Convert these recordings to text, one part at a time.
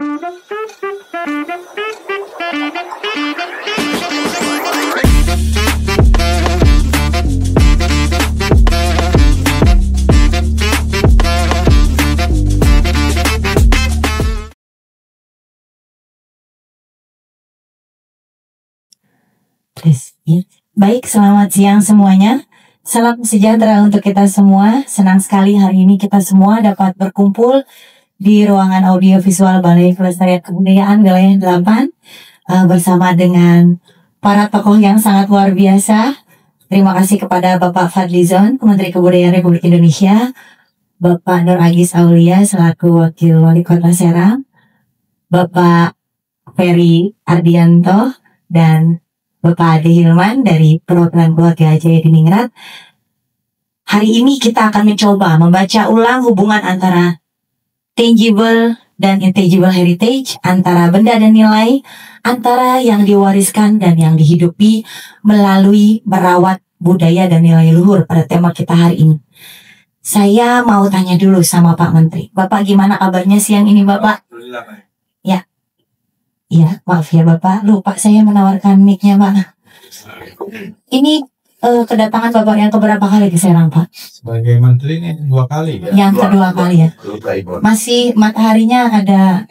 Ya. Baik, selamat siang semuanya. Salam sejahtera untuk kita semua. Senang sekali hari ini kita semua dapat berkumpul di ruangan audio visual Balai Pelestarian Kebudayaan Wilayah 8 bersama dengan para tokoh yang sangat luar biasa. Terima kasih kepada Bapak Fadlizon, Menteri Kebudayaan Republik Indonesia, Bapak Nur Agis Aulia selaku Wakil Wali Kota Serang, Bapak Ferry Ardianto, dan Bapak Ade Hilman dari Perwakilan Keluarga Jaya Diningrat. Hari ini kita akan mencoba membaca ulang hubungan antara tangible dan intangible heritage, antara benda dan nilai, antara yang diwariskan dan yang dihidupi melalui merawat budaya dan nilai luhur pada tema kita hari ini. Saya mau tanya dulu sama Pak Menteri. Bapak gimana kabarnya siang ini, Bapak? Ya. Iya, maaf ya Bapak, lupa saya menawarkan mic-nya Pak. Ini kedatangan Bapak yang keberapa kali di Serang Pak? Sebagai Menteri ini 2 kali ya? Yang kedua kali ya? Masih mataharinya ada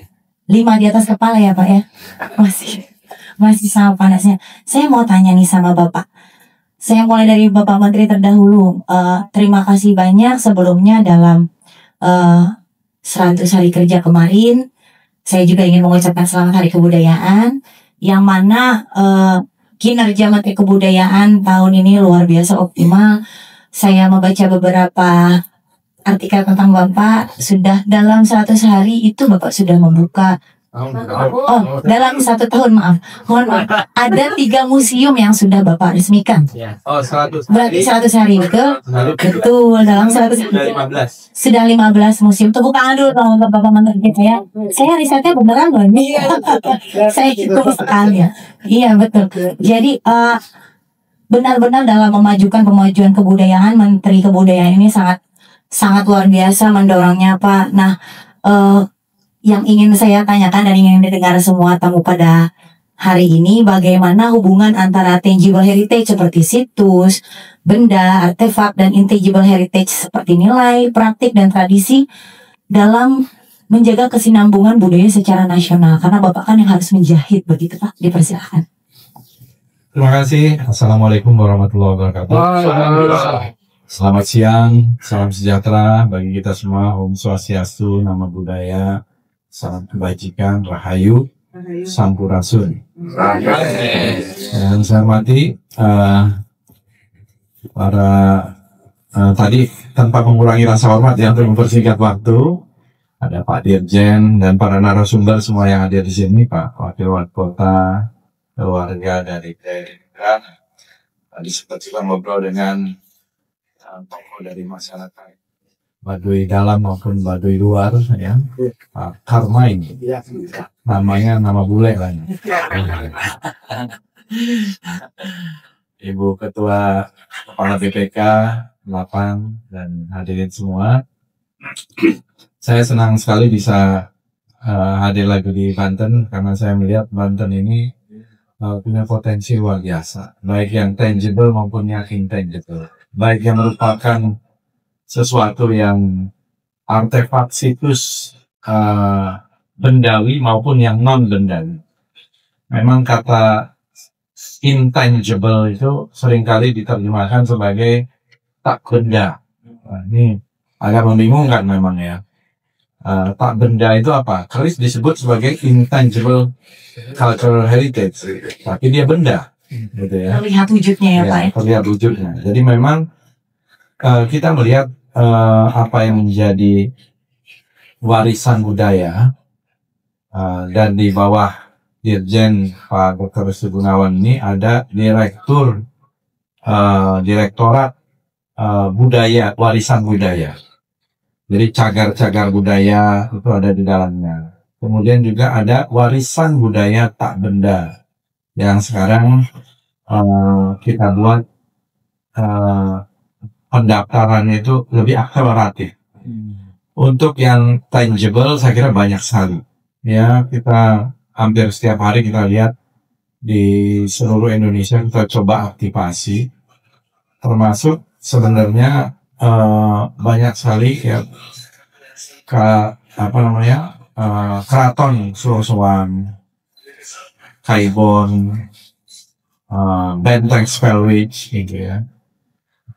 5 di atas kepala ya Pak ya? Masih sama panasnya. Saya mau tanya nih sama Bapak. Saya mulai dari Bapak Menteri terdahulu. Terima kasih banyak sebelumnya dalam 100 hari kerja kemarin. Saya juga ingin mengucapkan selamat Hari Kebudayaan, yang mana kinerja Menteri Kebudayaan tahun ini luar biasa optimal. Saya membaca beberapa artikel tentang Bapak, sudah dalam 100 hari itu Bapak sudah membuka dalam 1 tahun mohon maaf, ada 3 museum yang sudah Bapak resmikan. Oh, 100 berarti 100 hari betul? Betul, dalam 100 hari sudah 15 museum. Tepuk tangan dulu kalau untuk Bapak Menteri kita ya. Saya risetnya beneran loh ini. Saya cukup sekali ya. Iya betul. Jadi benar-benar dalam memajukan kemajuan kebudayaan, Menteri Kebudayaan ini sangat luar biasa mendorongnya Pak. Nah, yang ingin saya tanyakan dan ingin didengar semua tamu pada hari ini, bagaimana hubungan antara tangible heritage seperti situs, benda, artefak, dan intangible heritage seperti nilai, praktik, dan tradisi dalam menjaga kesinambungan budaya secara nasional. Karena Bapak kan yang harus menjahit begitu Pak. Dipersilakan. Terima kasih. Assalamualaikum warahmatullahi wabarakatuh. Selamat siang, salam sejahtera bagi kita semua. Om Swastiastu, Nama Budaya, salam kebajikan, Rahayu, Sampurasun. Yang saya hormati para tadi tanpa mengurangi rasa hormat ya, untuk mempersingkat waktu, ada Pak Dirjen dan para narasumber semua yang hadir di sini, Pak Wakil Wali Kota, keluarga dari daerah. Tadi sempat juga ngobrol dengan tokoh dari masyarakat Baduy dalam maupun Baduy luar ya, Pak Karmain, namanya nama bule lah. Ibu Ketua Kepala BPK 8 dan hadirin semua, saya senang sekali bisa hadir lagi di Banten karena saya melihat Banten ini punya potensi luar biasa, baik yang tangible maupun yang intangible, baik yang merupakan sesuatu yang artefak situs bendawi maupun yang non bendawi. Memang kata intangible itu seringkali diterjemahkan sebagai tak benda. Nah, ini agak membingungkan memang ya. Tak benda itu apa? Keris disebut sebagai intangible cultural heritage, tapi dia benda, gitu ya. Terlihat wujudnya ya Pak. Terlihat wujudnya. Jadi memang kita melihat apa yang menjadi warisan budaya, dan di bawah Dirjen Pak Dr. Restu Gunawan ini ada direktorat budaya, warisan budaya. Jadi cagar-cagar budaya itu ada di dalamnya. Kemudian juga ada warisan budaya tak benda yang sekarang kita buat pendaftarannya itu lebih akseleratif. Untuk yang tangible saya kira banyak sekali. ya kita hampir setiap hari kita lihat di seluruh Indonesia kita coba aktivasi, termasuk sebenarnya banyak sekali ya keraton Surosowan, Kaibon, Benteng Spellwich gitu ya,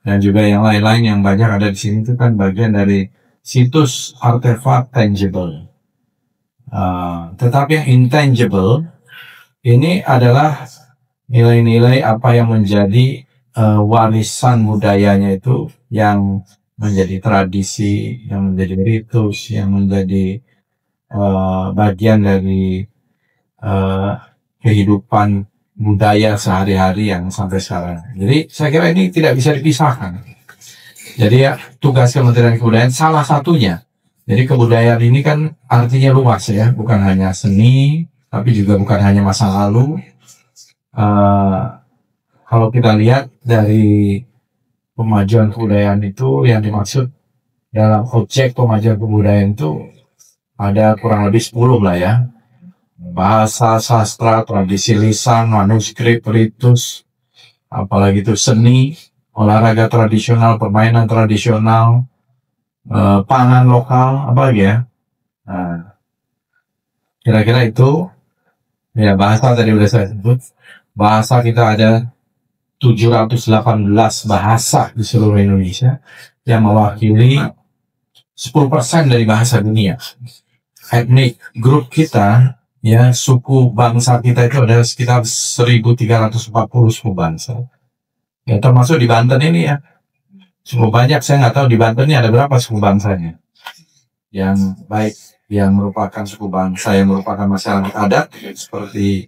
dan juga yang lain-lain yang banyak ada di sini itu kan bagian dari situs artefak tangible. Tetapi yang intangible ini adalah nilai-nilai apa yang menjadi warisan budayanya itu, yang menjadi tradisi, yang menjadi ritus, yang menjadi bagian dari kehidupan budaya sehari-hari yang sampai sekarang. Jadi saya kira ini tidak bisa dipisahkan. Jadi ya tugas Kementerian Kebudayaan salah satunya. Jadi kebudayaan ini kan artinya luas ya, bukan hanya seni, tapi juga bukan hanya masa lalu. Kalau kita lihat dari pemajuan kebudayaan itu, yang dimaksud dalam objek pemajuan kebudayaan itu ada kurang lebih 10 lah ya. Bahasa, sastra, tradisi lisan, manuskrip, ritus, apalagi itu seni, olahraga tradisional, permainan tradisional, pangan lokal, apa lagi ya. Nah, kira-kira itu ya. Bahasa tadi udah saya sebut, bahasa kita ada 718 bahasa di seluruh Indonesia yang mewakili 10% dari bahasa dunia. Etnik grup kita ya, suku bangsa kita itu ada sekitar 1340 suku bangsa. Ya termasuk di Banten ini ya. Cukup banyak, saya nggak tahu di Banten ini ada berapa suku bangsanya. Yang baik yang merupakan suku bangsa, yang merupakan masyarakat adat seperti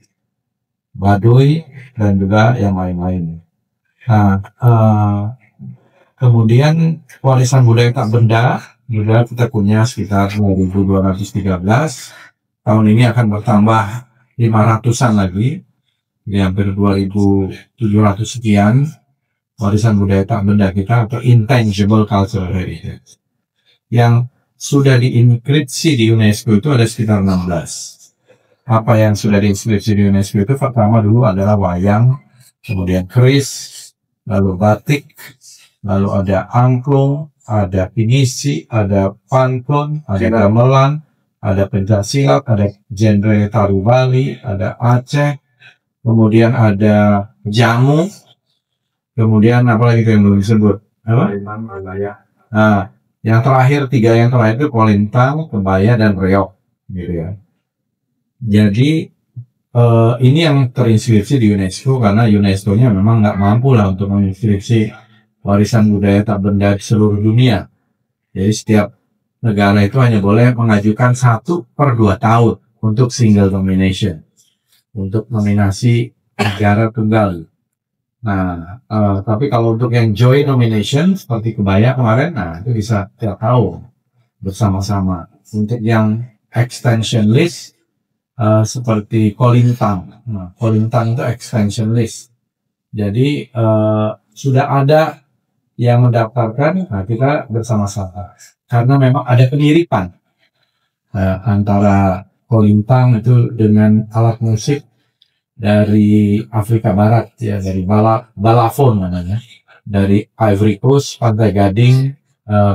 Baduy dan juga yang lain-lain. Nah, kemudian warisan budaya tak benda juga kita punya sekitar 1213. Tahun ini akan bertambah 500-an lagi, di hampir 2700 sekian warisan budaya tak benda kita atau intangible cultural heritage. Yang sudah diinskripsi di UNESCO itu ada sekitar 16. Apa yang sudah diinskripsi di UNESCO itu pertama dulu adalah wayang, kemudian keris, lalu batik, lalu ada angklung, ada pinisi, ada pantun, ada gamelan, ada pencaksilat, ada genre tari Bali, ada Aceh, kemudian ada jamu, kemudian apa lagi yang belum disebut? Apa? Nah, yang terakhir, yang terakhir itu kolintang, kebaya, dan reog, gitu ya. Jadi ini yang terinskripsi di UNESCO karena UNESCO-nya memang nggak mampu lah untuk menginskripsi warisan budaya tak benda di seluruh dunia. Jadi setiap negara itu hanya boleh mengajukan 1/2 tahun untuk single nomination, untuk nominasi negara tunggal. Nah, tapi kalau untuk yang joint nomination seperti kebaya kemarin, nah itu bisa tiap tahun bersama-sama. Untuk yang extension list seperti kolintang, nah kolintang itu extension list. Jadi sudah ada yang mendaftarkan, nah kita bersama-sama. Karena memang ada kemiripan antara kolintang itu dengan alat musik dari Afrika Barat ya, dari balafon namanya, dari Ivory Coast, Pantai Gading,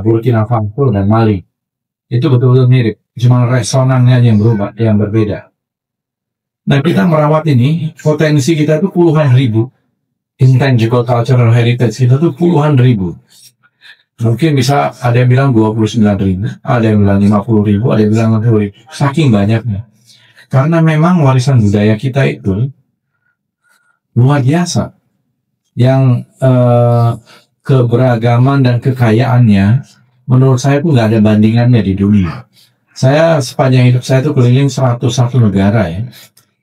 Burkina Faso dan Mali. Itu betul-betul mirip, cuma resonannya yang berubah, yang berbeda. Nah, kita merawat ini, potensi kita itu puluhan ribu. Intangible cultural heritage kita tuh puluhan ribu. Mungkin bisa ada yang bilang 29.000, ada yang bilang 50.000, ada yang bilang 60.000. Saking banyaknya. Karena memang warisan budaya kita itu luar biasa. Yang keberagaman dan kekayaannya menurut saya itu nggak ada bandingannya di dunia. Saya sepanjang hidup saya itu keliling 101 negara ya.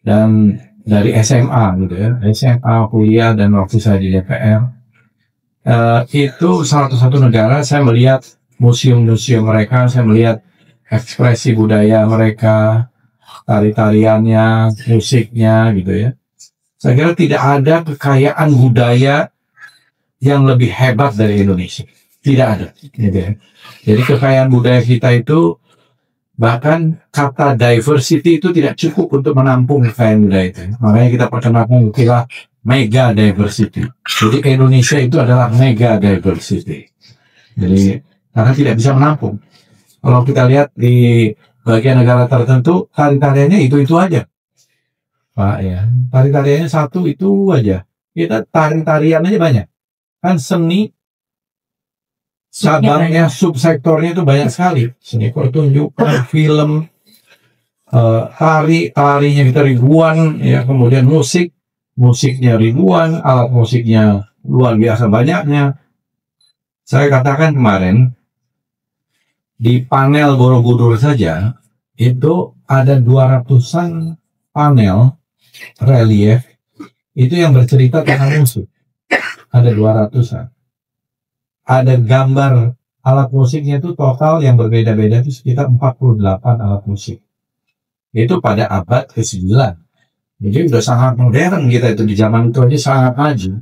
Dan dari SMA gitu ya, SMA, kuliah, dan waktu saya di DPR. Itu 101 negara, saya melihat museum-museum mereka, saya melihat ekspresi budaya mereka, tari-tariannya, musiknya gitu ya. Saya kira tidak ada kekayaan budaya yang lebih hebat dari Indonesia. Tidak ada gitu ya. Jadi kekayaan budaya kita itu Bahkan kata diversity itu tidak cukup untuk menampung kekayaan budaya itu. Makanya kita perkenalkan istilah mega diversity. Jadi Indonesia itu adalah mega diversity. Jadi karena tidak bisa menampung. Kalau kita lihat di bagian negara tertentu, tari-tariannya itu aja, Pak ya. Tari-tariannya satu itu aja. Kita tari-tarian aja banyak. Kan seni cabangnya, subsektornya itu banyak sekali. Seni pertunjukan, film, tarinya kita ribuan, ya, kemudian musiknya ribuan, alat musiknya luar biasa banyaknya. Saya katakan kemarin di panel Borobudur saja itu ada 200-an panel relief itu yang bercerita tentang musik. Ada 200-an. Ada gambar alat musiknya itu total yang berbeda-beda itu sekitar 48 alat musik. Itu pada abad ke-9. Jadi udah sangat modern kita itu, di zaman itu aja sangat maju.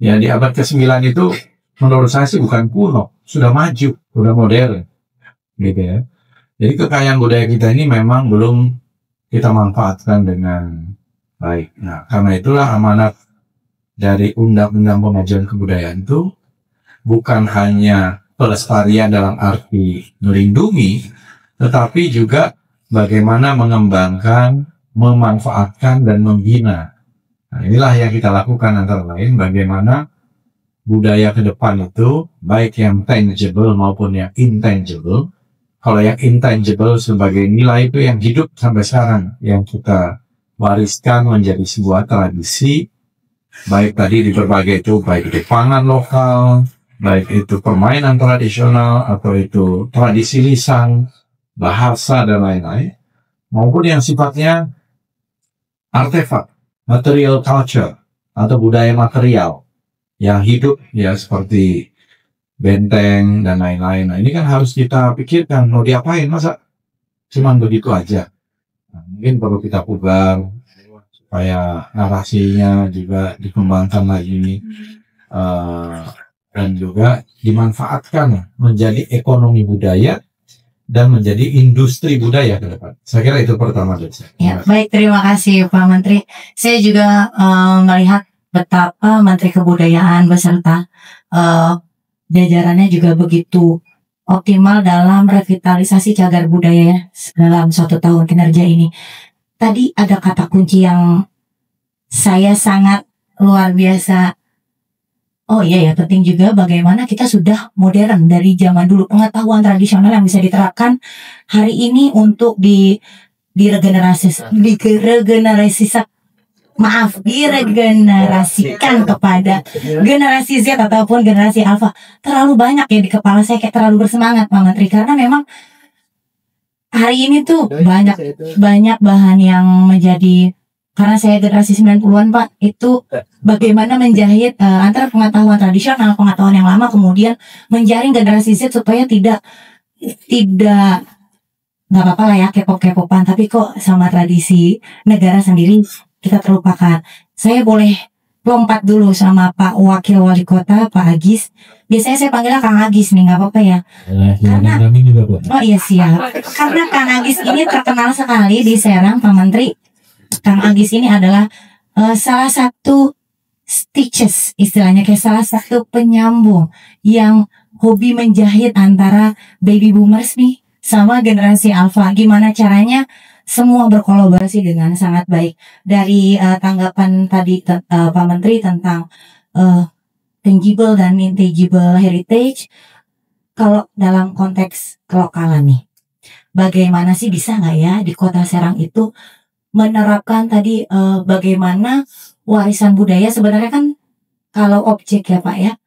Ya, di abad ke-9 itu menurut saya sih bukan kuno, sudah maju, sudah modern. Gitu ya. Jadi kekayaan budaya kita ini memang belum kita manfaatkan dengan baik. Nah, karena itulah amanat dari Undang-Undang Pemajuan Kebudayaan itu bukan hanya pelestarian dalam arti melindungi, tetapi juga bagaimana mengembangkan, memanfaatkan, dan membina. Nah, inilah yang kita lakukan antara lain bagaimana budaya ke depan itu, baik yang tangible maupun yang intangible. Kalau yang intangible sebagai nilai itu yang hidup sampai sekarang, yang kita wariskan menjadi sebuah tradisi, baik tadi di berbagai itu, baik di pangan lokal, baik itu permainan tradisional, atau itu tradisi lisan, bahasa, dan lain-lain, maupun yang sifatnya artefak, material culture, atau budaya material, yang hidup, ya seperti benteng, dan lain-lain. Nah, ini kan harus kita pikirkan, mau diapain, masa cuman begitu aja. Nah, mungkin perlu kita pugar, supaya narasinya juga dikembangkan lagi, dan juga dimanfaatkan menjadi ekonomi budaya dan menjadi industri budaya ke depan. Saya kira itu pertama dari saya. Ya, baik, terima kasih Pak Menteri. Saya juga melihat betapa Menteri Kebudayaan beserta jajarannya juga begitu optimal dalam revitalisasi cagar budaya dalam 1 tahun kinerja ini. Tadi ada kata kunci yang saya sangat luar biasa. Oh iya ya, penting juga bagaimana kita sudah modern dari zaman dulu, pengetahuan tradisional yang bisa diterapkan hari ini untuk diregenerasikan kepada generasi Z ataupun generasi Alpha. Terlalu banyak ya di kepala saya, kayak terlalu bersemangat Pak Menteri, karena memang hari ini tuh banyak bahan yang menjadi, karena saya generasi 90-an Pak, itu bagaimana menjahit antara pengetahuan tradisional, pengetahuan yang lama, kemudian menjaring generasi Z supaya tidak nggak apa-apa lah ya K-pop-K-popan, tapi kok sama tradisi negara sendiri kita terlupakan. Saya boleh lompat dulu sama Pak Wakil Wali Kota, Pak Agis. Biasanya saya panggilnya Kang Agis nih, nggak apa-apa ya? Karena oh iya siap. Karena Kang Agis ini terkenal sekali di Serang, Pak Menteri. Kang Agis ini adalah salah satu stitches, istilahnya kayak salah satu penyambung yang hobi menjahit antara baby boomers nih sama generasi alpha. Gimana caranya semua berkolaborasi dengan sangat baik. Dari tanggapan tadi Pak Menteri tentang tangible dan intangible heritage, kalau dalam konteks kelokalan nih, bagaimana sih bisa nggak ya di Kota Serang itu menerapkan tadi bagaimana warisan budaya sebenarnya kan kalau objek ya Pak ya,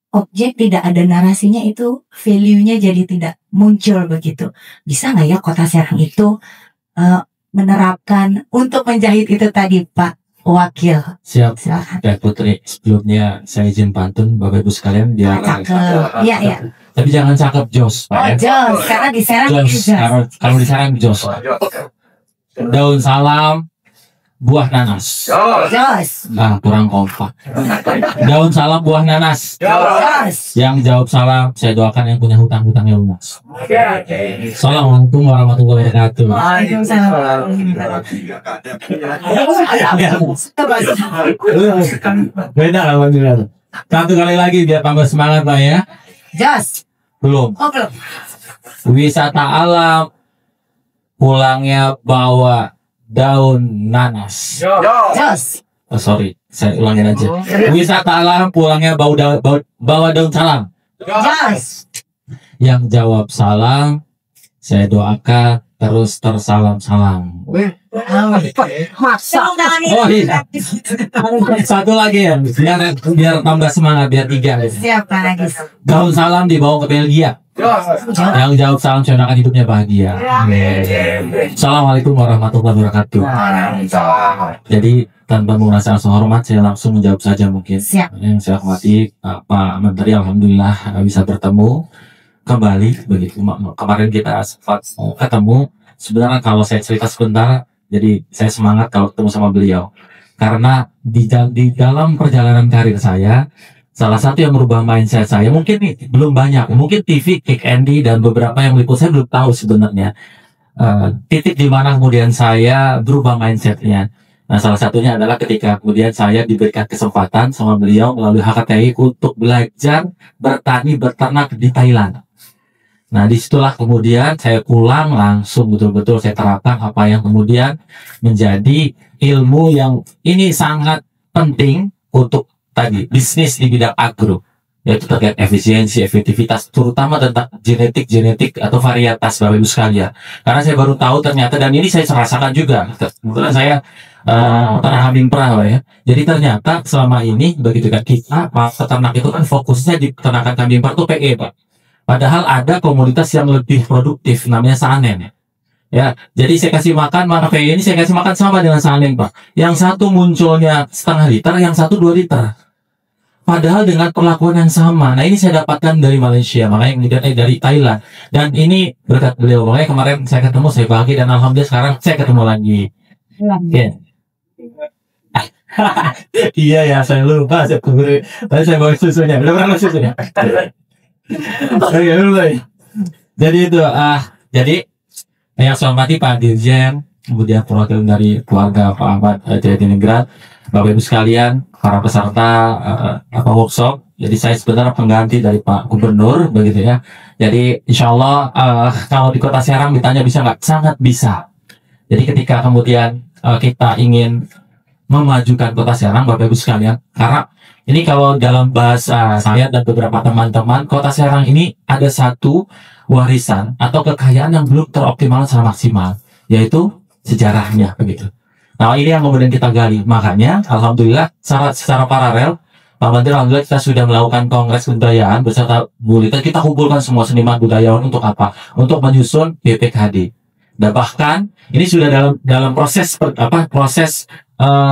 objek tidak ada narasinya itu value-nya jadi tidak muncul begitu. Bisa nggak ya Kota Serang itu menerapkan untuk menjahit itu tadi Pak Wakil? Siap. Silakan. Ya Putri, sebelumnya saya izin pantun Bapak Ibu sekalian biar Cakep. Iya ya. tapi jangan cakep Jos Pak Oh ya. Jos, karena di Serang Jos, Jos. kalau di Serang Jos. Daun salam buah nanas. Jos. Nah, kurang kompak. Daun salam buah nanas. Jos. Yang jawab salam, saya doakan yang punya hutang-hutangnya lunas. Assalamualaikum warahmatullahi wabarakatuh. Waalaikumsalam. Beda alhamdulillah. Satu kali lagi biar tambah semangat Pak ya. Jos. Belum. Oh, belum. Wisata alam, pulangnya bawa daun nanas. Jos. Oh, sorry, saya ulangin aja. Wisata alam, pulangnya bawa daun salam. Jos. Yang jawab salam, saya doakan terus tersalam-salam. Maksa. Oh iya. Satu lagi ya, biar tambah semangat, biar 3. Siap Kak Nagis. Daun salam dibawa ke Belgia. Yang jawab salam, saya doakan hidupnya bahagia. Assalamualaikum warahmatullahi wabarakatuh. Jadi tanpa mengurangi rasa hormat, saya langsung menjawab saja mungkin. Siap. Yang saya hormati Pak Menteri, alhamdulillah bisa bertemu kembali begitu. Kemarin kita sempat ketemu. Sebenarnya kalau saya cerita sebentar, jadi saya semangat kalau ketemu sama beliau. Karena di dalam perjalanan karir saya, salah satu yang merubah mindset saya, mungkin nih belum banyak, mungkin TV, Kick Andy dan beberapa yang meliput saya belum tahu sebenarnya titik di mana kemudian saya berubah mindsetnya. Nah, salah satunya adalah ketika kemudian saya diberikan kesempatan sama beliau melalui HKTI untuk belajar bertani beternak di Thailand. Nah, disitulah kemudian saya pulang langsung betul-betul saya terapkan apa yang kemudian menjadi ilmu yang ini sangat penting untuk tadi bisnis di bidang agro, yaitu terkait efisiensi, efektivitas, terutama tentang genetik atau varietas Bapak Ibu sekalian. Karena saya baru tahu ternyata, dan ini saya rasakan juga, kebetulan saya peternak kambing perah ya. Jadi ternyata selama ini begitu kan kita peternak itu kan fokusnya di peternakan kambing perah itu PE Pak. Padahal ada komunitas yang lebih produktif namanya Sanen ya. Ya, jadi saya kasih makan mana PE ini saya kasih makan sama dengan Sanen Pak. Yang satu munculnya setengah liter, yang satu 2 liter. Padahal dengan perlakuan yang sama. Nah ini saya dapatkan dari Malaysia, makanya kemudian dari Thailand. Dan ini berkat beliau. Makanya kemarin saya ketemu, saya bahagia dan alhamdulillah sekarang saya ketemu lagi. Yeah. Iya ya, saya lupa. Tadi saya bawa susunya. Udah pernah susunya? Oke, mulai. Jadi itu, jadi yang saya hormati Pak Dirjen, kemudian perwakilan dari keluarga Pak Ahmad Jayatinegrat, Bapak Ibu sekalian, para peserta workshop. Jadi saya sebenarnya pengganti dari Pak Gubernur, begitu ya. Jadi insya Allah kalau di Kota Serang ditanya bisa nggak? Sangat bisa. Jadi ketika kemudian kita ingin memajukan Kota Serang, Bapak Ibu sekalian, karena ini kalau dalam bahasa saya dan beberapa teman-teman, Kota Serang ini ada satu warisan atau kekayaan yang belum teroptimal secara maksimal, yaitu sejarahnya begitu. Nah ini yang kemudian kita gali. Makanya alhamdulillah secara paralel Pak Menteri, alhamdulillah kita sudah melakukan kongres kebudayaan beserta Bu Lita. Kita kumpulkan semua seniman budayawan untuk apa? Untuk menyusun BPKD. Dan bahkan ini sudah dalam proses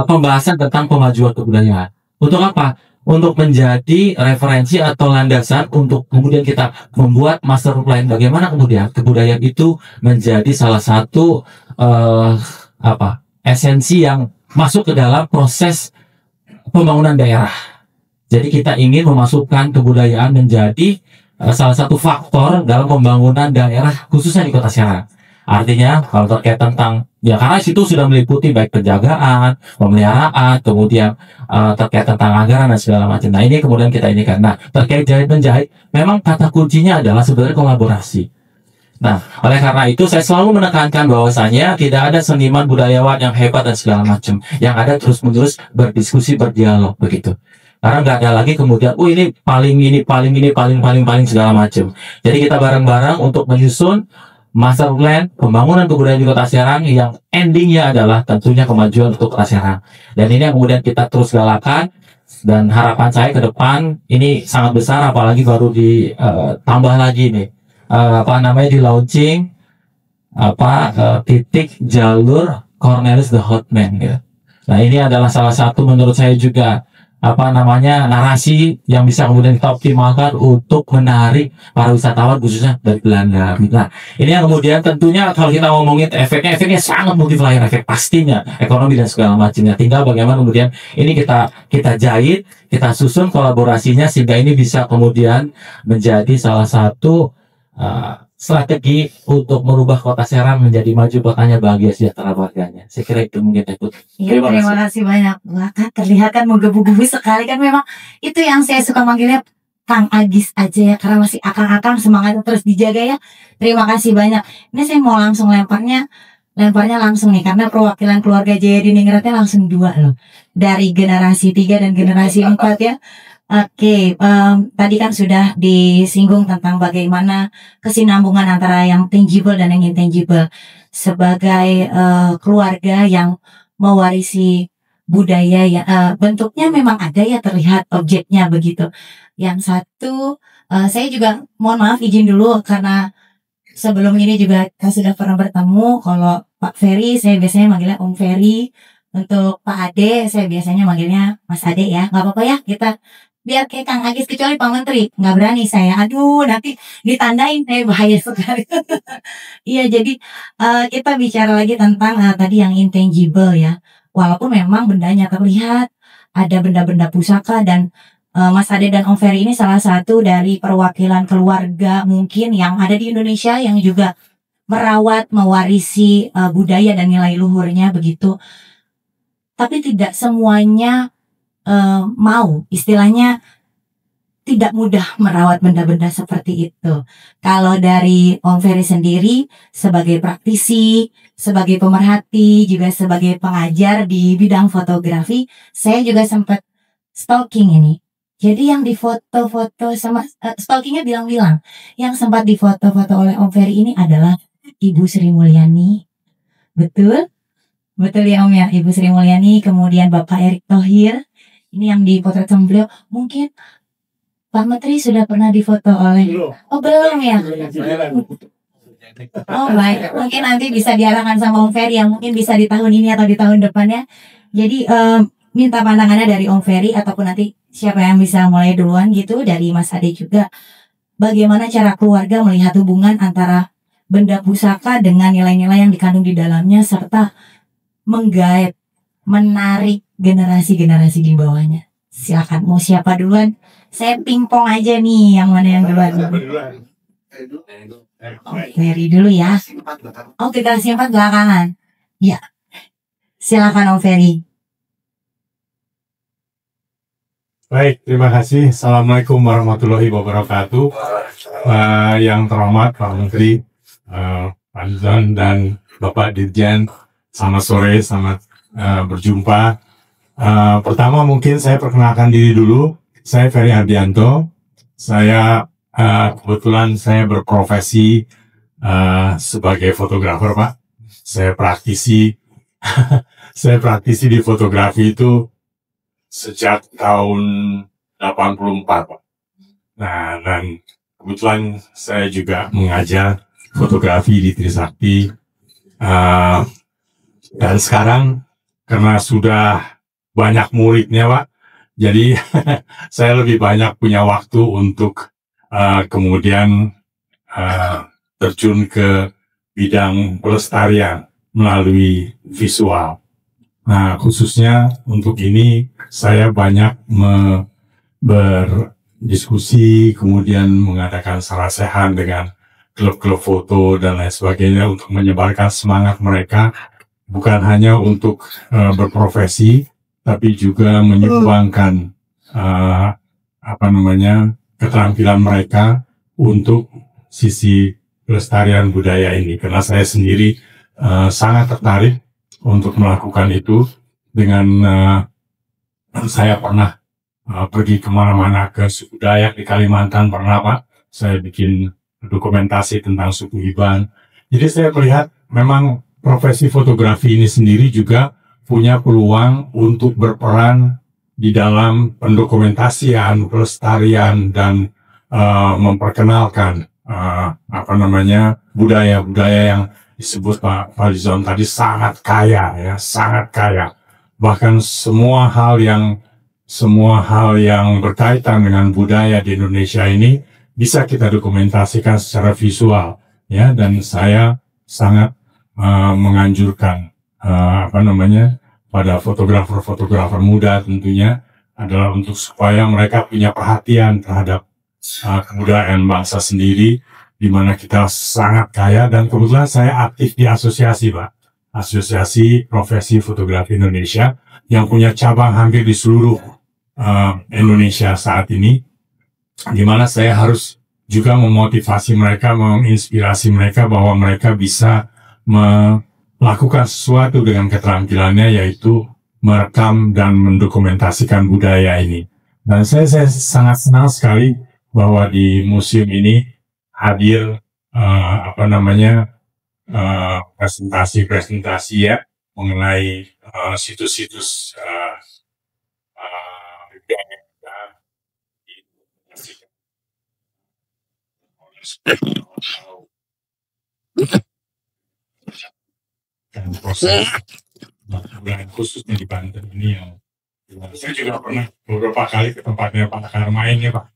pembahasan tentang pemajuan kebudayaan. Untuk apa? Untuk menjadi referensi atau landasan untuk kemudian kita membuat master plan bagaimana kemudian kebudayaan itu menjadi salah satu esensi yang masuk ke dalam proses pembangunan daerah. Jadi kita ingin memasukkan kebudayaan menjadi salah satu faktor dalam pembangunan daerah khususnya di Kota Serang. Artinya kalau terkait tentang ya karena situ sudah meliputi baik penjagaan, pemeliharaan, kemudian terkait tentang anggaran dan segala macam. Nah ini kemudian kita ini karena terkait jahit menjahit, memang kata kuncinya adalah sebenarnya kolaborasi. Nah oleh karena itu saya selalu menekankan bahwasanya tidak ada seniman budayawan yang hebat dan segala macam. Yang ada terus menerus berdiskusi, berdialog begitu. Karena nggak ada lagi kemudian, ini paling segala macam. Jadi kita bareng-bareng untuk menyusun master plan pembangunan kebudayaan di Kota Serang yang endingnya adalah tentunya kemajuan untuk Kota Serang. Dan ini yang kemudian kita terus galakan dan harapan saya ke depan ini sangat besar, apalagi baru ditambah lagi nih di launching titik jalur Cornelis the Hotman gitu. Nah ini adalah salah satu menurut saya juga apa namanya narasi yang bisa kemudian kita optimalkan untuk menarik para wisatawan khususnya dari Belanda. Nah, ini yang kemudian tentunya kalau kita ngomongin efeknya sangat multiplier efek pastinya ekonomi dan segala macamnya. Tinggal bagaimana kemudian ini kita jahit, kita susun kolaborasinya sehingga ini bisa kemudian menjadi salah satu strategi untuk merubah kota Serang menjadi maju, kotanya bahagia, sejahtera warganya. Saya kira itu mungkin itu. Iya, terima kasih banyak. Wah, Kak, terlihat kan menggebu-gebu sekali kan, memang itu yang saya suka manggilnya Kang Agis aja ya, karena masih akang-akang, semangatnya terus dijaga ya. Terima kasih banyak. Ini saya mau langsung lemparnya langsung nih, karena perwakilan keluarga Jayadiningratnya langsung 2 loh. Dari generasi 3 dan generasi 4 ya. Oke, tadi kan sudah disinggung tentang bagaimana kesinambungan antara yang tangible dan yang intangible. Sebagai keluarga yang mewarisi budaya ya, bentuknya memang ada ya, terlihat objeknya begitu. Yang satu, saya juga mohon maaf izin dulu karena sebelum ini juga kita sudah pernah bertemu. Kalau Pak Ferry saya biasanya manggilnya Om Ferry. Untuk Pak Ade saya biasanya manggilnya Mas Ade ya. Nggak apa-apa ya, kita biar kayak Kang Agis, kecuali Pak Menteri nggak berani saya. Aduh, nanti ditandain saya bahaya sekali. Iya, jadi kita bicara lagi tentang tadi yang intangible ya. Walaupun memang bendanya terlihat, ada benda-benda pusaka, dan Mas Ade dan Om Ferry ini salah satu dari perwakilan keluarga mungkin yang ada di Indonesia yang juga merawat, mewarisi budaya dan nilai luhurnya begitu. Tapi tidak semuanya mau, istilahnya tidak mudah merawat benda-benda seperti itu. Kalau dari Om Ferry sendiri sebagai praktisi, sebagai pemerhati, juga sebagai pengajar di bidang fotografi, saya juga sempat stalking ini. Jadi yang difoto-foto sama stalkingnya bilang-bilang, yang sempat difoto-foto oleh Om Ferry ini adalah Ibu Sri Mulyani. Betul? Betul ya Om ya, Ibu Sri Mulyani, kemudian Bapak Erick Thohir. Ini yang dipotret sama beliau. Mungkin Pak Menteri sudah pernah difoto oleh... Oh belum ya? Oh baik, mungkin nanti bisa diarahkan sama Om Ferry yang mungkin bisa di tahun ini atau di tahun depannya. Jadi minta pandangannya dari Om Ferry ataupun nanti siapa yang bisa mulai duluan gitu, dari Mas Ade juga. Bagaimana cara keluarga melihat hubungan antara benda pusaka dengan nilai-nilai yang dikandung di dalamnya, serta menggait, menarik generasi-generasi di bawahnya. Silakan, mau siapa duluan? Saya pingpong aja nih, yang mana yang duluan? Ferry dulu ya. Oh, kita simpan belakangan. Ya, silakan Om Ferry. Baik, terima kasih. Assalamualaikum warahmatullahi wabarakatuh. Yang terhormat Pak Menteri, Pak Nizam dan Bapak Dirjen, selamat sore, selamat berjumpa. Pertama mungkin saya perkenalkan diri dulu. Saya Ferry Ardianto. Saya kebetulan saya berprofesi sebagai fotografer, Pak. Saya praktisi saya praktisi di fotografi itu sejak tahun 84, Pak. Nah, dan kebetulan saya juga mengajar fotografi di Trisakti. Dan sekarang karena sudah banyak muridnya, Pak, jadi saya lebih banyak punya waktu untuk kemudian terjun ke bidang pelestarian melalui visual. Nah, khususnya untuk ini saya banyak berdiskusi, kemudian mengadakan sarasehan dengan klub-klub foto dan lain sebagainya untuk menyebarkan semangat mereka, bukan hanya untuk berprofesi, tapi juga menyumbangkan keterampilan mereka untuk sisi pelestarian budaya ini. Karena saya sendiri sangat tertarik untuk melakukan itu. Dengan saya pernah pergi kemana-mana ke suku Dayak di Kalimantan, pernah Pak, saya bikin dokumentasi tentang suku Iban. Jadi saya melihat memang profesi fotografi ini sendiri juga punya peluang untuk berperan di dalam pendokumentasian, pelestarian, dan memperkenalkan budaya-budaya yang disebut Pak Falizon tadi sangat kaya ya, sangat kaya. Bahkan semua hal yang semua hal yang berkaitan dengan budaya di Indonesia ini bisa kita dokumentasikan secara visual, ya. Dan saya sangat menganjurkan pada fotografer-fotografer muda tentunya adalah untuk supaya mereka punya perhatian terhadap kebudayaan bangsa sendiri, di mana kita sangat kaya. Dan kebetulan saya aktif di asosiasi, Pak, Asosiasi Profesi Fotografi Indonesia, yang punya cabang hampir di seluruh Indonesia saat ini, di mana saya harus juga memotivasi mereka, menginspirasi mereka bahwa mereka bisa melakukan sesuatu dengan keterampilannya, yaitu merekam dan mendokumentasikan budaya ini. Dan saya sangat senang sekali bahwa di museum ini hadir presentasi-presentasi ya mengenai situs-situs dan proses budaya khususnya di Banten ini yang saya juga pernah beberapa kali ke tempatnya Pak Karmain ya Pak.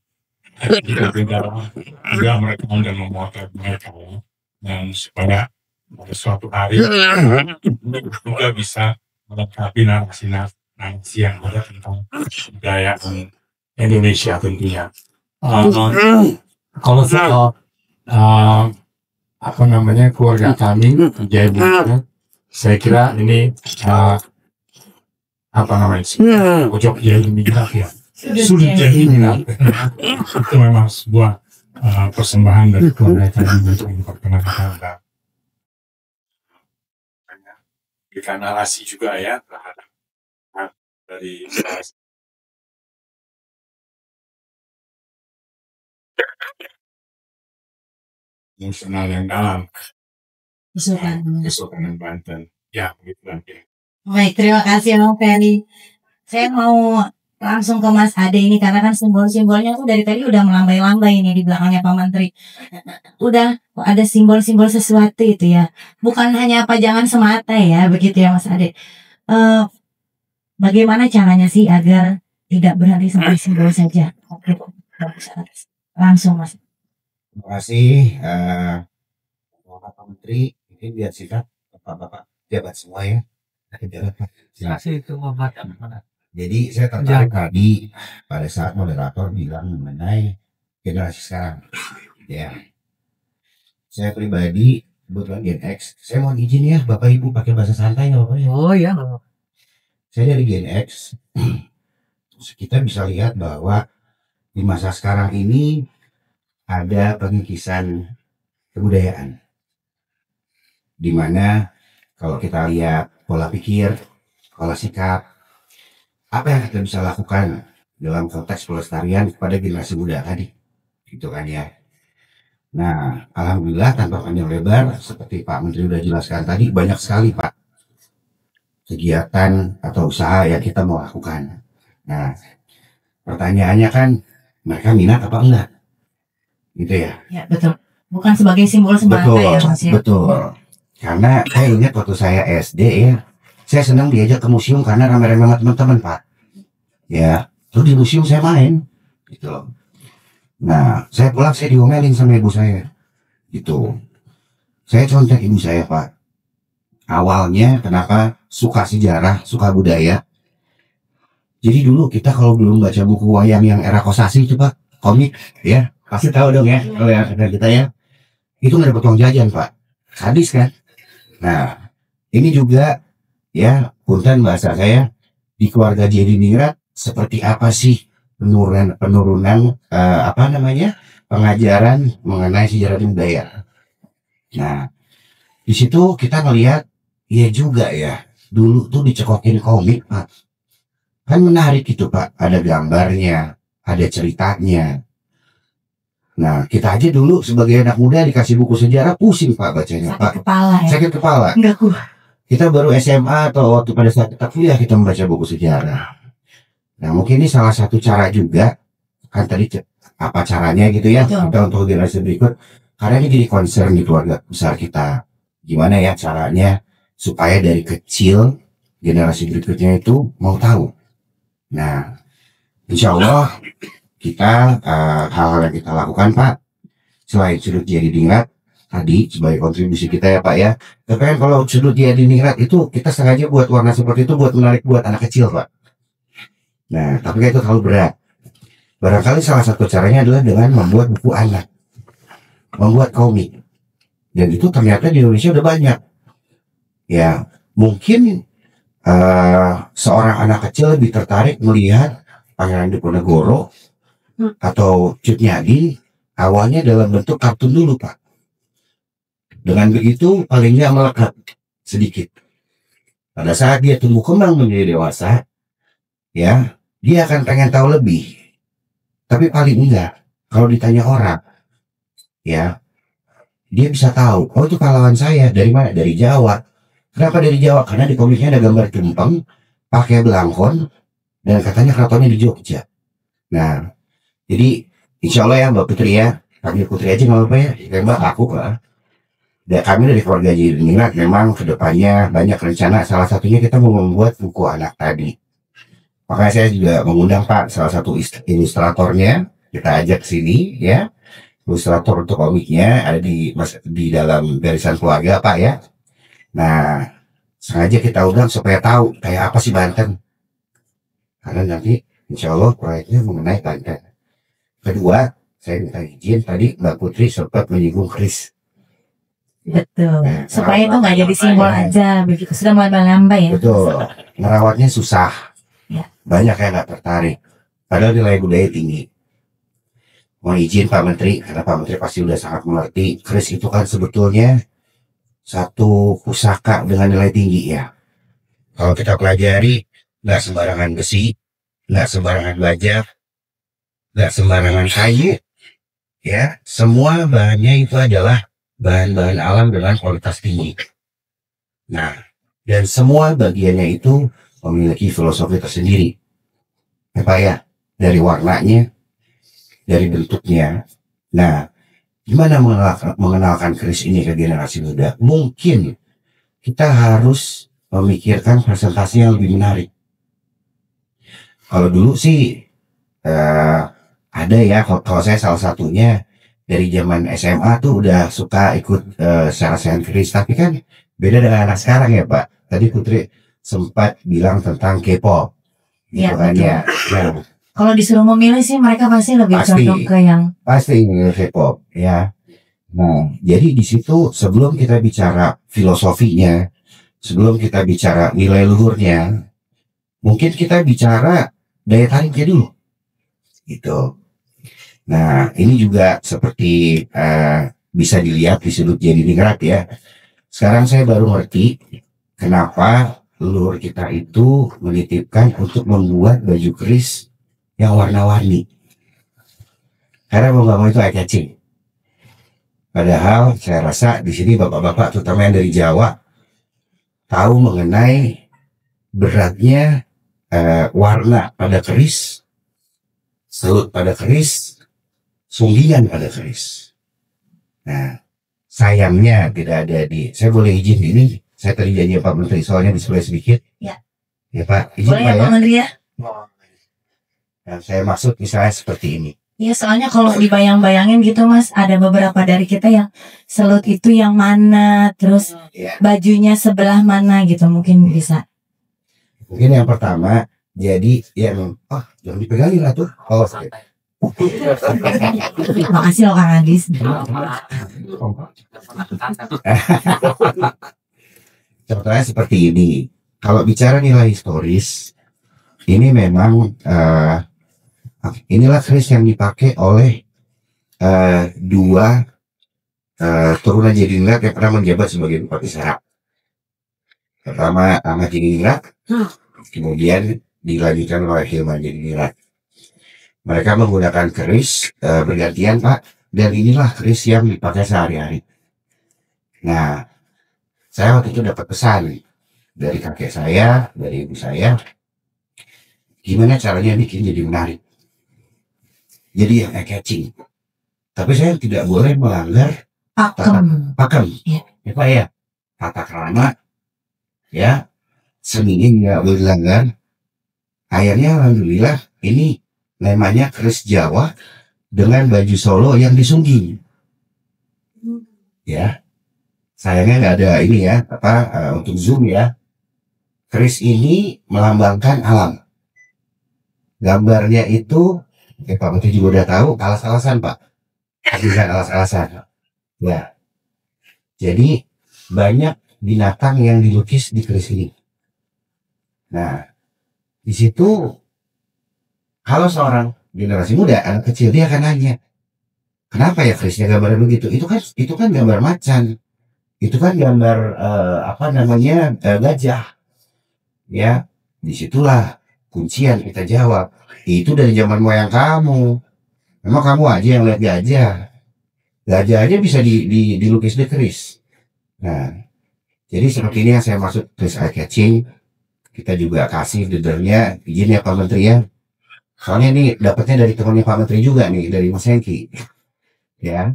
Juga mereka dan memotret mereka ya. Dan supaya pada suatu hari juga bisa melengkapi narasi yang ada tentang budaya Indonesia tentunya. Kalau soal keluarga kami Jaya Bunda, saya kira ini pojok Jaya Bunda ya, sudut Jaya Bunda itu memang sebuah persembahan dari keluarga kami untuk memperkenalkan berikan narasi juga ya terhadap dari emosional yang dalam Kesultanan Banten. Ya, begitu nanti. Baik, terima kasih Bang Ferry. Saya mau langsung ke Mas Ade ini karena kan simbol-simbolnya tuh dari tadi udah melambai-lambai ini di belakangnya Pak Menteri. Udah ada simbol-simbol sesuatu itu ya. Bukan hanya pajangan semata ya, begitu ya Mas Ade. Bagaimana caranya sih agar tidak berhenti sampai simbol saja? Oke, langsung Mas. Terima kasih Bapak Menteri. Mungkin biar singkat Bapak-bapak jabat semua ya. Jadi saya tertarik tadi pada saat moderator bilang mengenai generasi sekarang. Ya, saya pribadi kebetulan Gen X. Saya mohon izin ya Bapak Ibu pakai bahasa santai nggak apa-apa ya? Oh ya. Saya dari Gen X. Kita bisa lihat bahwa di masa sekarang ini ada pengikisan kebudayaan, di mana kalau kita lihat pola pikir, pola sikap, apa yang kita bisa lakukan dalam konteks pelestarian kepada generasi muda tadi, gitu kan ya. Nah, alhamdulillah tanpa panjang lebar, seperti Pak Menteri sudah jelaskan tadi, banyak sekali Pak kegiatan atau usaha yang kita mau lakukan. Nah, pertanyaannya kan, mereka minat apa enggak? Gitu ya. Ya betul. Bukan sebagai simbol semata ya Mas ya. Betul. Karena saya ingat waktu saya SD ya, saya senang diajak ke museum karena rame-rame sama teman-teman Pak. Ya, terus di museum saya main, gitu loh. Nah, saya pulang saya diomelin sama ibu saya, gitu. Saya contek ibu saya Pak. Awalnya kenapa suka sejarah, suka budaya. Jadi dulu kita kalau belum baca buku wayang yang era Kosasih itu Pak, komik ya. Pasti tahu dong ya, kalau yang ada kita ya, itu nggak dapat uang jajan Pak, sadis kan. Nah, ini juga ya, punten bahasa saya di keluarga Jadi Ningrat seperti apa sih penurunan pengajaran mengenai sejarah dan budaya. Nah, di situ kita ngelihat ya juga ya, dulu tuh dicekokin komik Pak, kan menarik gitu Pak, ada gambarnya, ada ceritanya. Nah, kita aja dulu sebagai anak muda dikasih buku sejarah pusing Pak bacanya Pak. Kepala ya. Sakit kepala. Enggak kuat. Kita baru SMA atau waktu pada saat kita kuliah kita membaca buku sejarah. Nah, mungkin ini salah satu cara juga kan tadi apa caranya gitu ya. Betul. Kita untuk generasi berikut. Karena ini jadi concern di keluarga besar kita. Gimana ya caranya supaya dari kecil generasi berikutnya itu mau tahu. Nah, insya Allah kita hal-hal yang kita lakukan Pak, selain sudut jadi dingrat tadi sebagai kontribusi kita ya Pak ya. Tapi kan kalau sudut jadi dingrat itu kita sengaja buat warna seperti itu buat menarik buat anak kecil Pak. Nah, tapi kan itu terlalu berat. Barangkali salah satu caranya adalah dengan membuat buku anak, membuat komik. Dan itu ternyata di Indonesia udah banyak. Ya, mungkin seorang anak kecil lebih tertarik melihat Pangeran Diponegoro atau Cut Nyadi awalnya dalam bentuk kartun dulu Pak. Dengan begitu paling nggak melekat sedikit. Pada saat dia tumbuh kembang menjadi dewasa, ya dia akan pengen tahu lebih. Tapi paling enggak, kalau ditanya orang, ya, dia bisa tahu, oh itu pahlawan saya, dari mana? Dari Jawa. Kenapa dari Jawa? Karena di komiknya ada gambar tumpeng, pakai belangkon, dan katanya keratonnya di Jogja. Nah, jadi insya Allah ya Mbak Putri ya, panggil Putri aja nggak apa-apa ya, kayak Mbak aku lah. Dan kami dari keluarga Jiriningrat memang kedepannya banyak rencana, salah satunya kita mau membuat buku anak tadi. Makanya saya juga mengundang Pak salah satu ilustratornya, kita ajak ke sini ya. Ilustrator untuk komiknya ada di dalam barisan keluarga Pak ya. Nah, sengaja kita undang supaya tahu kayak apa sih Banten. Karena nanti insya Allah proyeknya mengenai Banten. Kedua, saya minta izin tadi Mbak Putri sempat menyinggung keris. Betul. Nah, Supaya itu nggak jadi simbol aja, begitu sudah mulai menambah ya. Betul. Merawatnya susah. Ya. Banyak yang nggak tertarik. Padahal nilai budaya tinggi. Mohon izin Pak Menteri, karena Pak Menteri pasti udah sangat mengerti. Keris itu kan sebetulnya satu pusaka dengan nilai tinggi ya. Kalau kita pelajari, nggak sembarangan besi, nggak sembarangan baja, nggak sembarangan kayu. Ya, semua bahannya itu adalah bahan-bahan alam dengan kualitas tinggi. Nah, dan semua bagiannya itu memiliki filosofi tersendiri. Ya Pak ya, dari warnanya, dari bentuknya. Nah, gimana mengenalkan keris ini ke generasi muda? Mungkin kita harus memikirkan presentasi yang lebih menarik. Kalau dulu sih ada ya, kalau saya salah satunya dari zaman SMA tuh udah suka ikut sarang keris, tapi kan beda dengan anak sekarang ya Pak. Tadi Putri sempat bilang tentang K-pop, Iya, gitu kan betul. ya. Nah, Kalau disuruh memilih sih mereka pasti lebih Pasti. condong ke yang pasti ini K-pop ya. Nah, jadi di situ sebelum kita bicara filosofinya, sebelum kita bicara nilai luhurnya, mungkin kita bicara daya tariknya dulu, gitu. Nah, ini juga seperti bisa dilihat di sudut Jiriningrat ya. Sekarang saya baru ngerti kenapa leluhur kita itu menitipkan untuk membuat baju keris yang warna-warni. Karena mau nggak mau itu eye catching. Padahal saya rasa di sini bapak-bapak terutama yang dari Jawa tahu mengenai beratnya warna pada keris, selut pada keris, sunggingan pada keris. Nah, sayangnya tidak ada saya boleh izin ini, saya tadi janji Pak Menteri soalnya display sedikit. Ya. Ya Pak, izin boleh Pak ya ya. Pak Menteri ya? Yang saya maksud misalnya seperti ini. Iya, soalnya kalau dibayang-bayangin gitu Mas, ada beberapa dari kita yang selut itu yang mana, terus Ya. bajunya sebelah mana gitu, mungkin bisa. Mungkin yang pertama, jadi yang jangan dipegangin lah tuh. Oh, sakit. Makasih loh Kang Adis. Contohnya seperti ini. Kalau bicara nilai historis, ini memang inilah keris yang dipakai oleh dua turunan Jiriningrat yang pernah menjabat sebagai bupati Serap. Pertama Ahmad Jiriningrat, kemudian dilanjutkan oleh Hilman Jiriningrat. Mereka menggunakan keris bergantian Pak, dan inilah keris yang dipakai sehari-hari. Nah, saya waktu itu dapat pesan dari kakek saya, dari ibu saya, gimana caranya bikin jadi menarik, jadi yang eye-catching. Tapi saya tidak boleh melanggar pakem, Iya. ya Pak ya, tata krama, ya, seninya nggak boleh dilanggar. Akhirnya alhamdulillah ini namanya keris Jawa dengan baju Solo yang disungging. Ya, sayangnya nggak ada ini ya, untuk zoom ya. Keris ini melambangkan alam. Gambarnya itu, Pak Menteri juga udah tahu, alas-alasan Pak. Bukan alas-alasan. Ya, jadi banyak binatang yang dilukis di keris ini. Nah, di situ kalau seorang generasi muda, anak kecil, dia akan nanya, kenapa ya kerisnya gambarnya begitu? Itu kan gambar macan. Itu kan gambar gajah. Ya, disitulah kuncian kita jawab. Itu dari zaman moyang kamu. Memang kamu aja yang lihat gajah. Gajah aja bisa dilukis di keris. Nah, jadi seperti ini yang saya maksud keris eye catching. Kita juga kasih dealernya, izin ya Pak Menteri ya. Soalnya ini dapatnya dari temannya Pak Menteri juga nih, dari Mas Hengki. Ya,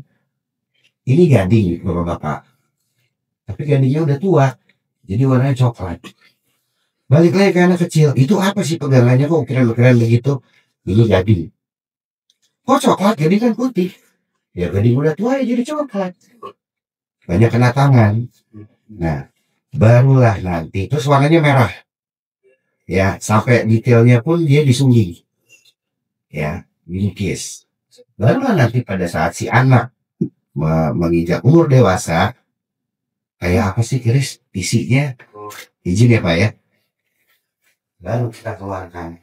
ini gading Bapak-bapak. Tapi gadingnya udah tua, jadi warnanya coklat. Balik lagi ke anak kecil, itu apa sih pegangannya kok ukiran-ukiran begitu? Ini gading. Kok coklat? Gading kan putih. Ya gading udah tua ya jadi coklat. Banyak kena tangan. Nah, barulah nanti terus warnanya merah. Ya, sampai detailnya pun dia disungging. Ya, dilukis. Barulah nanti pada saat si anak menginjak umur dewasa, kayak apa sih keris isinya? Izin ya Pak ya. Baru kita keluarkan.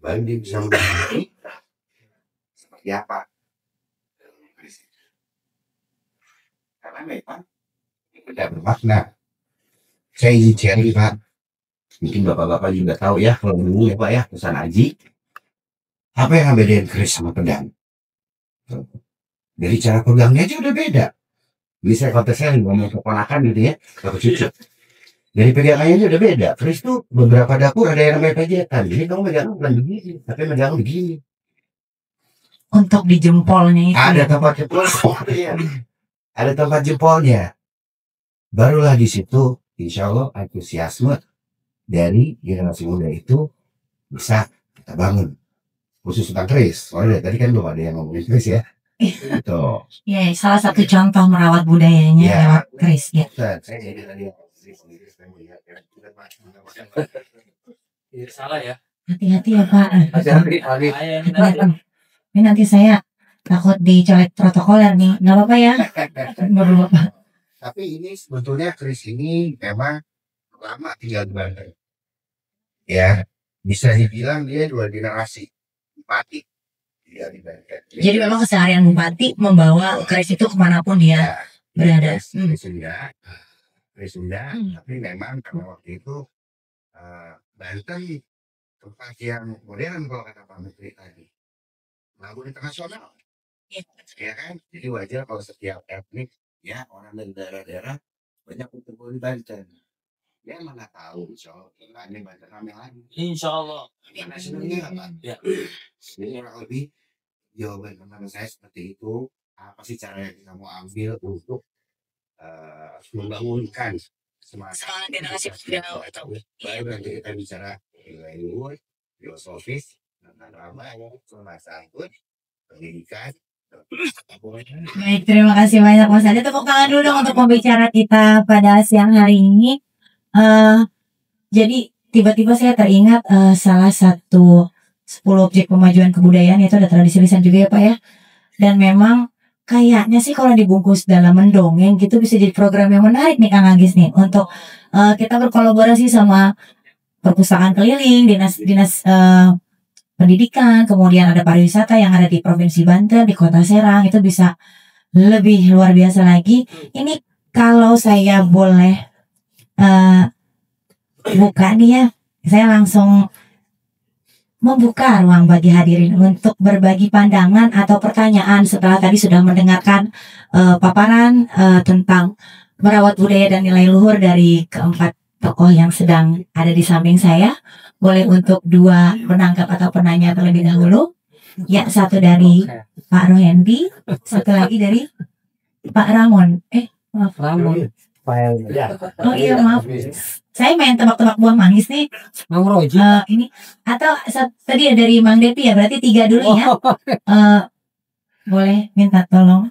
Baru dia bisa mengerti seperti apa. Karena memang tidak bermakna. Saya izin sharing Pak. Mungkin Bapak-bapak juga tahu ya, kalau dulu ya Pak ya, pesan Aji. Apa yang bedain keris sama pedang? Dari cara pegangnya aja udah beda. Ini saya konteksnya ngomong keponakan gitu ya, ke cucu. Dari pegangannya aja udah beda. Keris tuh beberapa dapur ada yang namanya pejetan. Jadi kamu megang bukan begini, tapi megang begini. Untuk di jempolnya itu. Ada tempat jempol. Ada tempat jempolnya. Barulah di situ, insya Allah antusiasme dari generasi muda itu bisa kita bangun. Khusus tentang keris. Soalnya tadi kan belum ada yang ngomongin keris ya. Itu. Ya, salah satu contoh merawat budayanya Ya. lewat keris ya. Saya jadi tadi Salah ya. Hati-hati ya Pak. hati-hati. Ini nanti saya takut dicolek protokoler nih. Nggak apa-apa ya. Baru Bapak. Tapi ini sebetulnya keris ini memang lama tinggal di Banten. Ya, bisa dibilang dia 2 generasi. Bupati tinggal di Banten. Jadi memang keseharian Bupati membawa keris itu kemanapun dia berada. Keris Sunda, tapi memang karena waktu itu Banten tempat yang modern kalau kata Pak Menteri tadi. Lagu internasional. Ya kan? Jadi wajar kalau setiap etnik ya orang dari daerah-daerah banyak kumpul di Banten. Ya mana tahu, insya Allah ini Banten ramai lagi. Insya Allah. Karena sebenarnya apa? Ya. Jadi kurang lebih jawaban pertanyaan saya seperti itu. Apa sih cara yang kita mau ambil untuk membangunkan semangat generasi muda atau baru nanti kita bicara nilai luhur, filosofis, tentang drama, bahasa pun, pendidikan. Baik, terima kasih banyak Mas Ade. Tepuk tangan dulu dong untuk pembicara kita pada siang hari ini. Jadi tiba-tiba saya teringat salah satu 10 objek pemajuan kebudayaan, yaitu ada tradisi lisan juga ya Pak ya. Dan memang kayaknya sih kalau dibungkus dalam mendongeng gitu bisa jadi program yang menarik nih Kang Agis nih. Untuk kita berkolaborasi sama perpustakaan keliling, dinas pendidikan, kemudian ada pariwisata yang ada di Provinsi Banten, di Kota Serang, itu bisa lebih luar biasa lagi. Ini kalau saya boleh buka nih ya, saya langsung membuka ruang bagi hadirin untuk berbagi pandangan atau pertanyaan setelah tadi sudah mendengarkan paparan tentang merawat budaya dan nilai luhur dari keempat tokoh yang sedang ada di samping saya. Boleh untuk 2 penangkap atau penanya terlebih dahulu. Ya, satu dari Pak Rohendi, satu lagi dari Pak Ramon. Maaf. Ramon. Oh iya maaf, saya main tebak-tebak buah manggis nih. Mang Roji. Ini atau tadi ya dari Mang Depi ya, berarti 3 dulu ya. Boleh minta tolong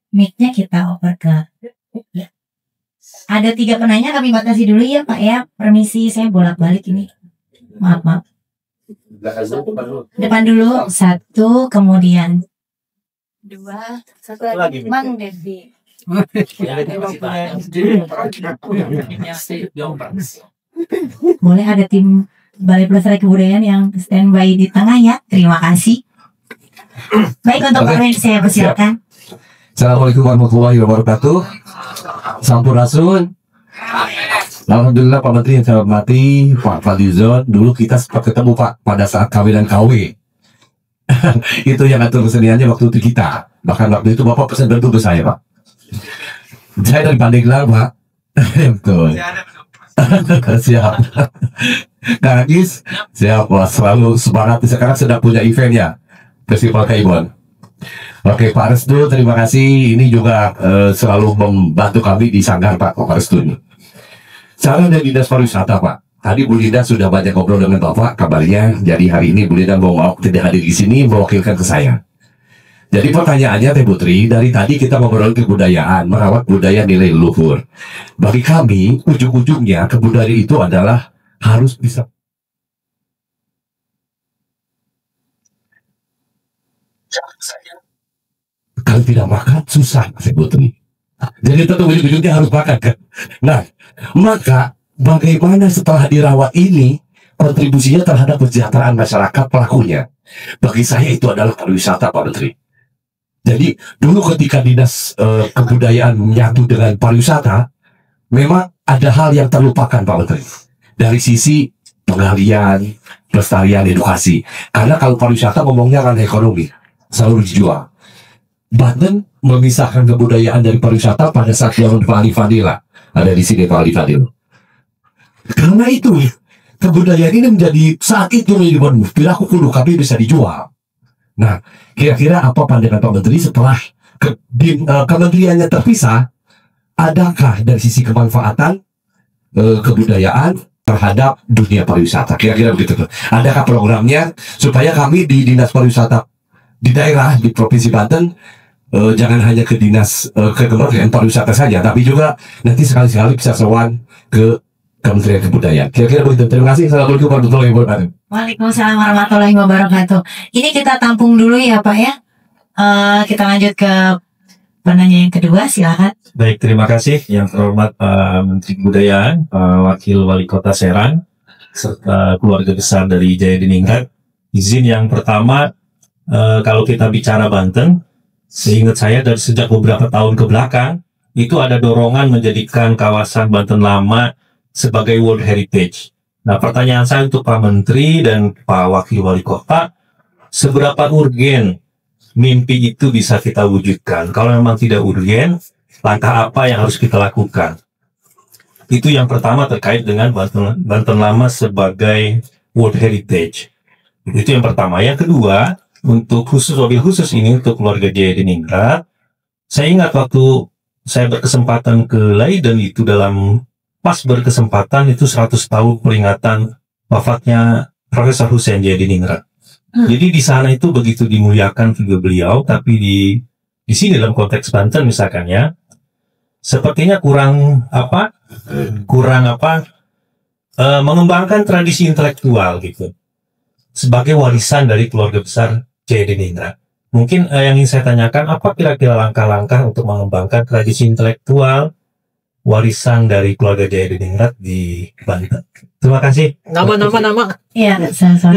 mic-nya kita oper ke ya. Ada 3 penanya, kami batasi dulu ya Pak ya. Permisi, saya bolak-balik ini. Maaf. Depan dulu 1, kemudian 2, 1 lagi. Mang Devi. Boleh ada tim Balai Pelestarian Kebudayaan yang standby di tengah ya. Terima kasih. Baik, untuk Pak Ren saya persilakan. Assalamualaikum warahmatullahi wabarakatuh. Sampurasun. Alhamdulillah Pak Menteri yang saya hormati, Pak Fadlizon. Dulu kita sempat ketemu Pak pada saat KW dan KW. Itu yang atur keseniannya waktu itu kita. Bahkan waktu itu Bapak pesan bantu ke saya Pak. Saya dari Pandeglang Pak. Betul. Siap. Kang Agis, siap Pak. Selalu semangat. Sekarang sedang punya event ya, Festival Kaibon. Oke Pak Restu, terima kasih. Ini juga selalu membantu kami di Sanggar Pak Restu ini. Saya dari Dinas Pariwisata Pak. Tadi Bu Linda sudah banyak ngobrol dengan Bapak kabarnya. Jadi hari ini Bu Linda mau tidak hadir di sini, mewakilkan ke saya. Jadi pertanyaannya Teh Putri, dari tadi kita ngobrol kebudayaan, merawat budaya nilai leluhur. Bagi kami, ujung-ujungnya kebudayaan itu adalah harus bisa. Kalau tidak makan, susah Teh Putri. Jadi tentu ujung-ujungnya harus makan kan. Nah, maka bagaimana setelah dirawat ini, kontribusinya terhadap kesejahteraan masyarakat pelakunya. Bagi saya itu adalah pariwisata Pak Menteri. Jadi dulu ketika Dinas Kebudayaan menyatu dengan pariwisata, memang ada hal yang terlupakan Pak Menteri. Dari sisi penggalian, pelestarian, edukasi. Karena kalau pariwisata ngomongnya kan ekonomi, selalu dijual. Banten memisahkan kebudayaan dari pariwisata pada saat zaman Pak Ali Fadila. Ada di sini Pak Ali Fadil. Karena itu kebudayaan ini menjadi saat itu menjadi waduh, bila aku kudu kami bisa dijual. Nah, kira-kira apa pandangan Pak Menteri setelah kementeriannya terpisah? Adakah dari sisi kemanfaatan kebudayaan terhadap dunia pariwisata? Kira-kira begitu. Adakah programnya supaya kami di Dinas Pariwisata di daerah di Provinsi Banten jangan hanya ke Dinas Kementerian Pariwisata saja, tapi juga nanti sekali-sekali bisa sowan ke Kementerian Kebudayaan. Kira-kira begitu. Terima kasih. Assalamualaikum warahmatullahi wabarakatuh. Waalaikumsalam warahmatullahi wabarakatuh. Ini kita tampung dulu ya Pak ya. Kita lanjut ke penanya yang kedua, silakan. Baik, terima kasih yang terhormat Pak Menteri Kebudayaan, Pak Wakil Wali Kota Serang, serta keluarga besar dari Jaya Diningrat. Izin yang pertama, kalau kita bicara Banten, seingat saya dari sejak beberapa tahun ke belakang, itu ada dorongan menjadikan kawasan Banten Lama sebagai World Heritage. Nah, pertanyaan saya untuk Pak Menteri dan Pak Wakil Wali Kota, seberapa urgen mimpi itu bisa kita wujudkan? Kalau memang tidak urgen, langkah apa yang harus kita lakukan? Itu yang pertama terkait dengan Banten Lama sebagai World Heritage. Itu yang pertama. Yang kedua, untuk mobil khusus ini untuk keluarga Jaya Diningrat, saya ingat waktu saya berkesempatan ke Leiden itu dalam pas berkesempatan itu 100 tahun peringatan wafatnya Profesor Hussein Jaya Diningrat. Jadi di sana itu begitu dimuliakan juga beliau, tapi di sini dalam konteks Banten misalkan ya, sepertinya kurang mengembangkan tradisi intelektual gitu sebagai warisan dari keluarga besar Jaya Diningrat. Mungkin yang ingin saya tanyakan, apa kira-kira langkah-langkah untuk mengembangkan tradisi intelektual warisan dari keluarga Jaya Diningrat di Banten? Terima kasih. Nama. Iya, sama-sama.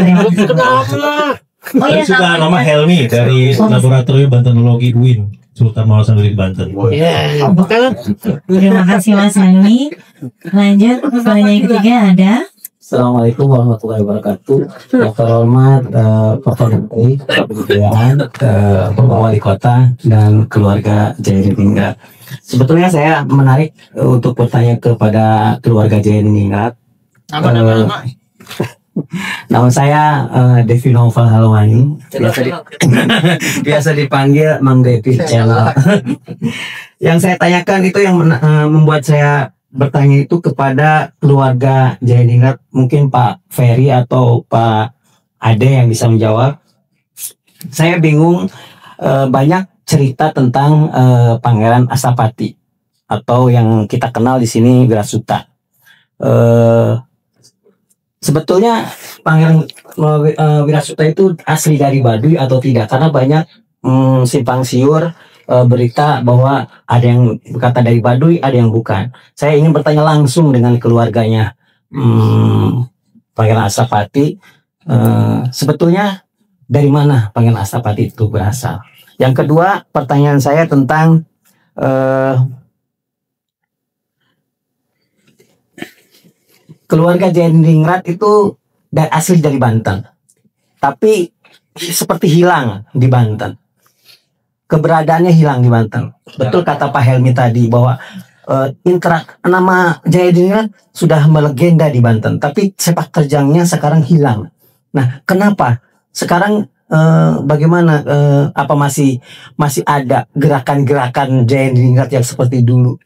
Oh iya, juga nama Helmi dari Laboratorium Bantenologi UIN, Sultan Mahasan dari Banten. Iya, bukan. Terima kasih Mas Helmi. Lanjut, pertanyaan yang ketiga ada. Assalamualaikum warahmatullahi wabarakatuh. Yang terhormat Pak Menteri Kebudayaan, Pak Wali Kota dan keluarga Jaya Diningrat. Sebetulnya saya menarik untuk bertanya kepada keluarga Jaya Diningrat. Nama saya Devi Novel Halwani. Biasa dipanggil Mang Devi Channel. Yang saya tanyakan itu yang membuat saya bertanya itu kepada keluarga Jayadingrat, mungkin Pak Ferry atau Pak Ade yang bisa menjawab. Saya bingung, banyak cerita tentang Pangeran Astapati atau yang kita kenal di sini Wirasuta. Sebetulnya Pangeran Wirasuta itu asli dari Baduy atau tidak? Karena banyak simpang siur berita bahwa ada yang berkata dari Baduy, ada yang bukan. Saya ingin bertanya langsung dengan keluarganya Pangeran Astapati. Sebetulnya dari mana Pangeran Astapati itu berasal? Yang kedua, pertanyaan saya tentang keluarga Jayadingrat itu asli dari Banten, tapi seperti hilang di Banten. Keberadaannya hilang di Banten. Betul kata Pak Helmi tadi bahwa nama Jayadingrat sudah melegenda di Banten, tapi sepak terjangnya sekarang hilang. Nah, kenapa? Sekarang bagaimana? Apa masih ada gerakan-gerakan Jayadingrat yang seperti dulu?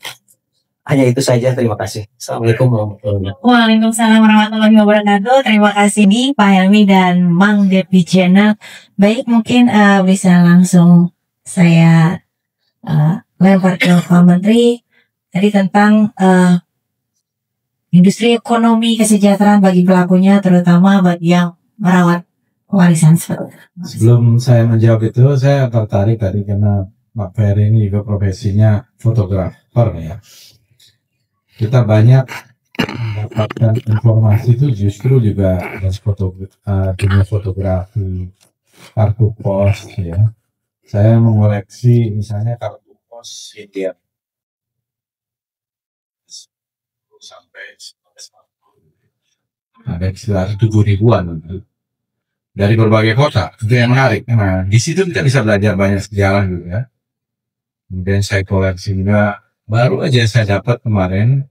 Hanya itu saja, terima kasih. Assalamualaikum warahmatullahi wabarakatuh. Waalaikumsalam warahmatullahi wabarakatuh. Terima kasih nih Pak Helmi dan Mang Devi Channel. Baik, mungkin bisa langsung saya lempar ke Pak Menteri tadi tentang industri ekonomi kesejahteraan bagi pelakunya, terutama bagi yang merawat warisan seperti itu. Sebelum saya menjawab itu, saya tertarik tadi karena Pak Ferry ini juga profesinya fotografer ya. Kita banyak mendapatkan informasi itu justru juga dari dunia fotografi, kartu pos ya. Saya mengoleksi misalnya kartu pos India sampai ada sekitar 7.000-an dari berbagai kota. Itu yang menarik. Nah, di situ kita bisa belajar banyak sejarah juga. Kemudian saya koleksi juga. Baru aja saya dapat kemarin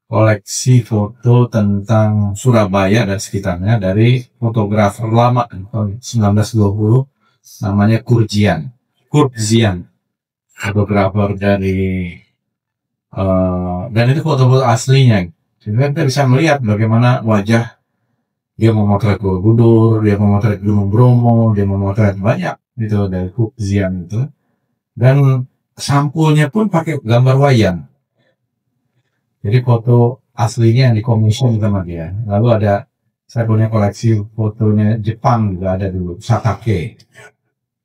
koleksi foto tentang Surabaya dan sekitarnya dari fotografer lama tahun 1920 namanya Kurzian, fotografer dari dan itu foto-foto aslinya. Jadi kita bisa melihat bagaimana wajah dia memotret Borobudur, dia memotret Gunung Bromo, dia memotret banyak gitu dari Kurzian itu, dan sampulnya pun pakai gambar wayang. Jadi foto aslinya yang dikomision sama dia. Lalu ada, saya punya koleksi fotonya Jepang juga ada dulu, Satake,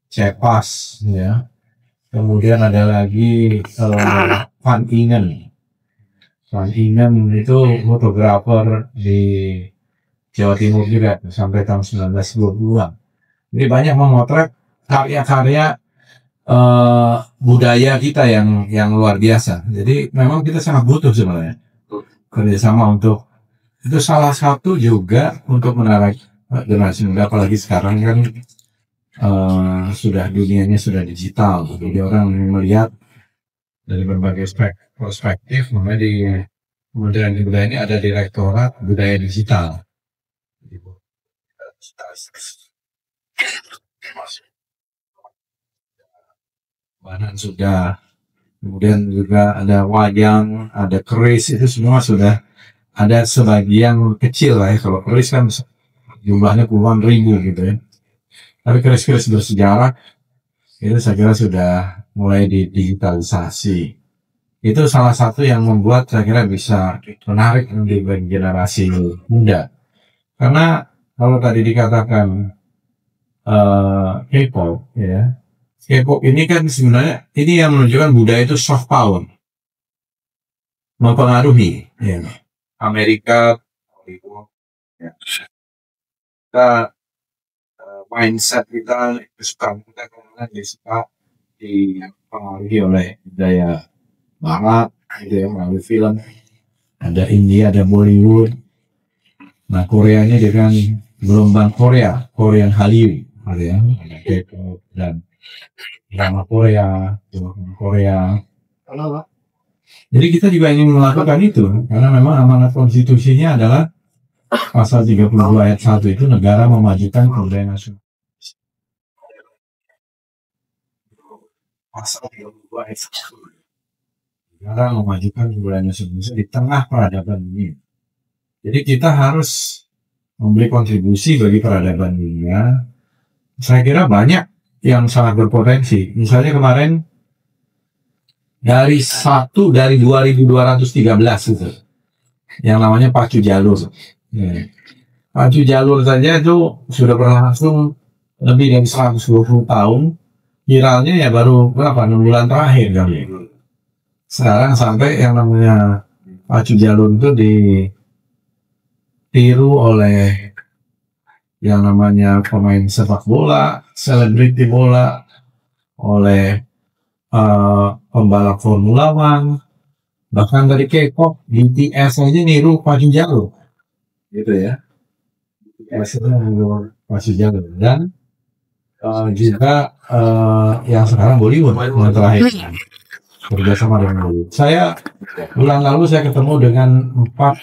Cepas, ya. Kemudian ada lagi Van Ingen. Van Ingen itu fotografer di Jawa Timur juga sampai tahun 1920-an. Jadi banyak memotret karya-karya budaya kita yang luar biasa. Jadi memang kita sangat butuh sebenarnya kerjasama untuk itu, salah satu juga untuk menarik generasi muda, apalagi sekarang kan sudah dunianya sudah digital, jadi orang melihat dari berbagai perspektif. Makanya di Kementerian Budaya ini ada Direktorat Budaya Digital. Bahan sudah, kemudian juga ada wayang, ada keris, itu semua sudah ada sebagian kecil lah ya. Kalau keris kan jumlahnya puluhan ribu gitu ya. Tapi keris-keris bersejarah itu saya kira sudah mulai didigitalisasi. Itu salah satu yang membuat saya kira bisa menarik di generasi muda. Karena kalau tadi dikatakan K-pop ya, K-pop ini kan sebenarnya ini yang menunjukkan budaya itu soft power, mempengaruhi ya. Amerika, ya. Kita mindset kita, kesukaan kita karena suka dipengaruhi oleh budaya Barat, gitu ya, melalui film. Ada India, ada Bollywood. Nah, Koreanya dengan gelombang Korean Hallyu, ya, ada K-pop dan drama Korea, film Korea. Jadi kita juga ingin melakukan itu karena memang amanat konstitusinya adalah pasal 32 ayat 1 itu negara memajukan kebudayaan nasional. Pasal 32 ayat 1. Negara memajukan kebudayaan nasional di tengah peradaban dunia. Jadi kita harus memberi kontribusi bagi peradaban dunia. Saya kira banyak yang sangat berpotensi. Misalnya kemarin dari 2.213 itu yang namanya pacu jalur. Pacu jalur saja itu sudah berlangsung lebih dari 120 tahun. Viralnya ya baru berapa 6 bulan terakhir kali. Sekarang sampai yang namanya pacu jalur itu ditiru oleh yang namanya pemain sepak bola, selebriti bola, oleh pembalap Formula One, bahkan dari K-pop, BTS aja niru pacu jalur, gitu ya. BTS itu niru pacu jalur, dan juga yang sekarang Bollywood yang terakhir bekerjasama dengan Bollywood. Bulan lalu saya ketemu dengan 4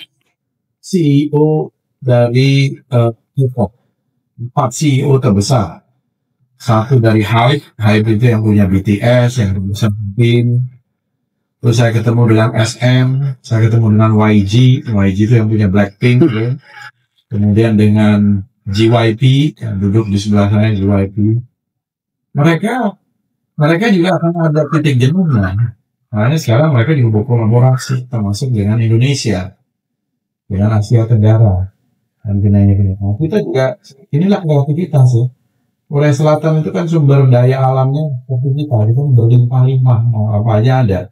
CEO dari K-pop, 4 CEO terbesar. Satu dari Hype itu yang punya BTS, yang punya Seventeen. Terus saya ketemu dengan SM, saya ketemu dengan YG itu yang punya Blackpink. Kemudian dengan JYP yang duduk di sebelah saya, JYP. Mereka juga akan ada titik jenuhnya. Karena sekarang mereka juga berkolaborasi, termasuk dengan Indonesia, dengan Asia Tenggara. Dan kita juga, inilah kreativitas ya. Korea Selatan itu kan sumber daya alamnya seperti kita berlimpah-limpah, mau apa aja ada.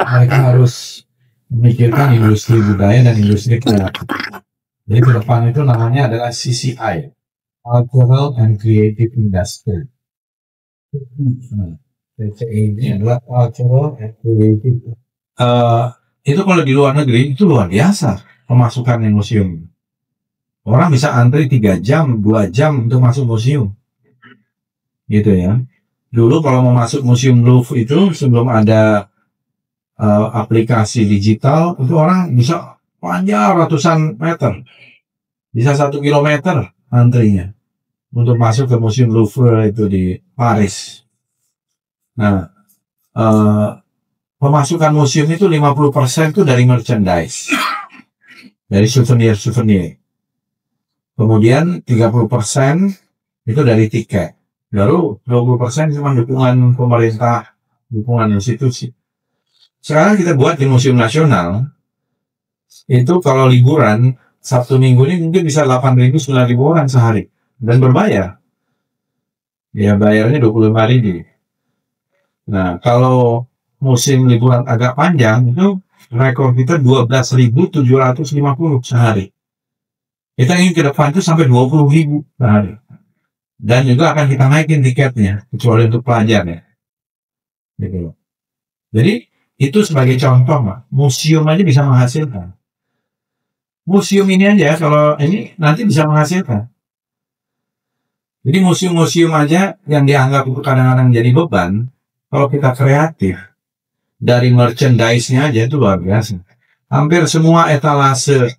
Mereka harus memikirkan industri budaya dan industri kreatif. Jadi ke depan itu namanya adalah CCI, Cultural and Creative Industry. CCI ini adalah Cultural and Creative. Itu kalau di luar negeri itu luar biasa pemasukan di museum. Orang bisa antri 3 jam, 2 jam untuk masuk museum. Gitu ya. Dulu kalau mau masuk Museum Louvre itu sebelum ada aplikasi digital, itu orang bisa panjang ratusan meter. Bisa 1 kilometer antrinya untuk masuk ke Museum Louvre itu di Paris. Nah, pemasukan museum itu 50% itu dari merchandise. Dari souvenir-souvenir. Kemudian 30% itu dari tiket. Lalu 20% cuma dukungan pemerintah, dukungan institusi. Sekarang kita buat di Museum Nasional, itu kalau liburan, Sabtu Minggu ini mungkin bisa 8.000-9.000 orang sehari. Dan berbayar. Ya bayarnya 25.000. Nah kalau musim liburan agak panjang, itu rekor kita 12.750 sehari. Kita ingin ke depan itu sampai 20.000 sehari. Dan juga akan kita naikin tiketnya, kecuali untuk pelajar ya. Gitu. Jadi itu sebagai contoh, Pak. Museum aja bisa menghasilkan. Museum ini aja kalau ini nanti bisa menghasilkan. Jadi museum-museum aja yang dianggap itu kadang-kadang jadi beban, kalau kita kreatif, dari merchandise-nya aja itu luar biasa. Hampir semua etalase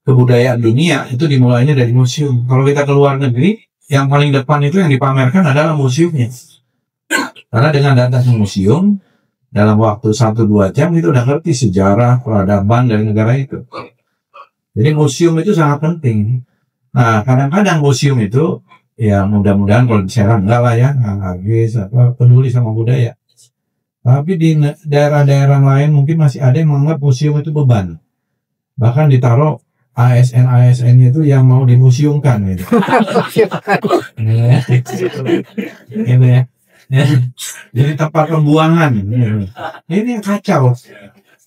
kebudayaan dunia itu dimulainya dari museum. Kalau kita ke luar negeri, yang paling depan itu yang dipamerkan adalah museumnya. Karena dengan datang ke museum, dalam waktu 1-2 jam itu udah ngerti sejarah, peradaban dari negara itu. Jadi museum itu sangat penting. Nah, kadang-kadang museum itu, ya mudah-mudahan kalau di Serang enggak lah ya, nggak habis apa peduli sama budaya. Tapi di daerah-daerah lain mungkin masih ada yang menganggap museum itu beban. Bahkan ditaruh ASN-ASN itu yang mau dimuseumkan gitu. Gitu ya. Jadi tempat pembuangan. Ini yang kacau.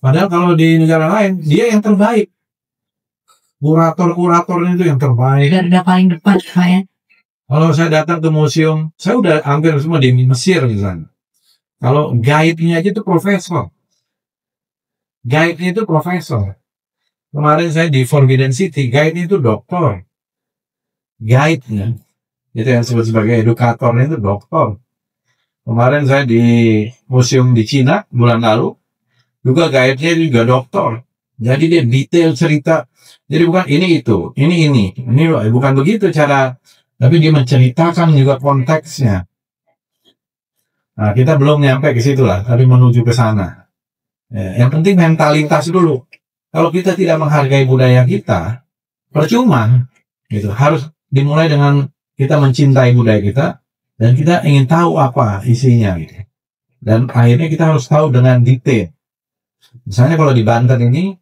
Padahal kalau di negara lain dia yang terbaik. Kurator-kuratornya itu yang terbaik. Dan udah paling depan Pak ya. Kalau saya datang ke museum, saya udah hampir semua di Mesir misalnya. Kalau guide-nya aja itu profesor. Guide-nya itu profesor. Kemarin saya di Forbidden City, guide-nya itu doktor. Guide-nya. Itu yang disebut sebagai edukatornya itu doktor. Kemarin saya di museum di Cina bulan lalu, juga guide-nya juga doktor. Jadi dia detail cerita. Jadi bukan ini itu, ini bukan begitu cara. Tapi dia menceritakan juga konteksnya. Nah, kita belum nyampe ke situ lah, tapi menuju ke sana. Ya, yang penting mentalitas dulu. Kalau kita tidak menghargai budaya kita, percuma. Gitu. Harus dimulai dengan kita mencintai budaya kita dan kita ingin tahu apa isinya. Gitu. Dan akhirnya kita harus tahu dengan detail. Misalnya kalau di Banten ini,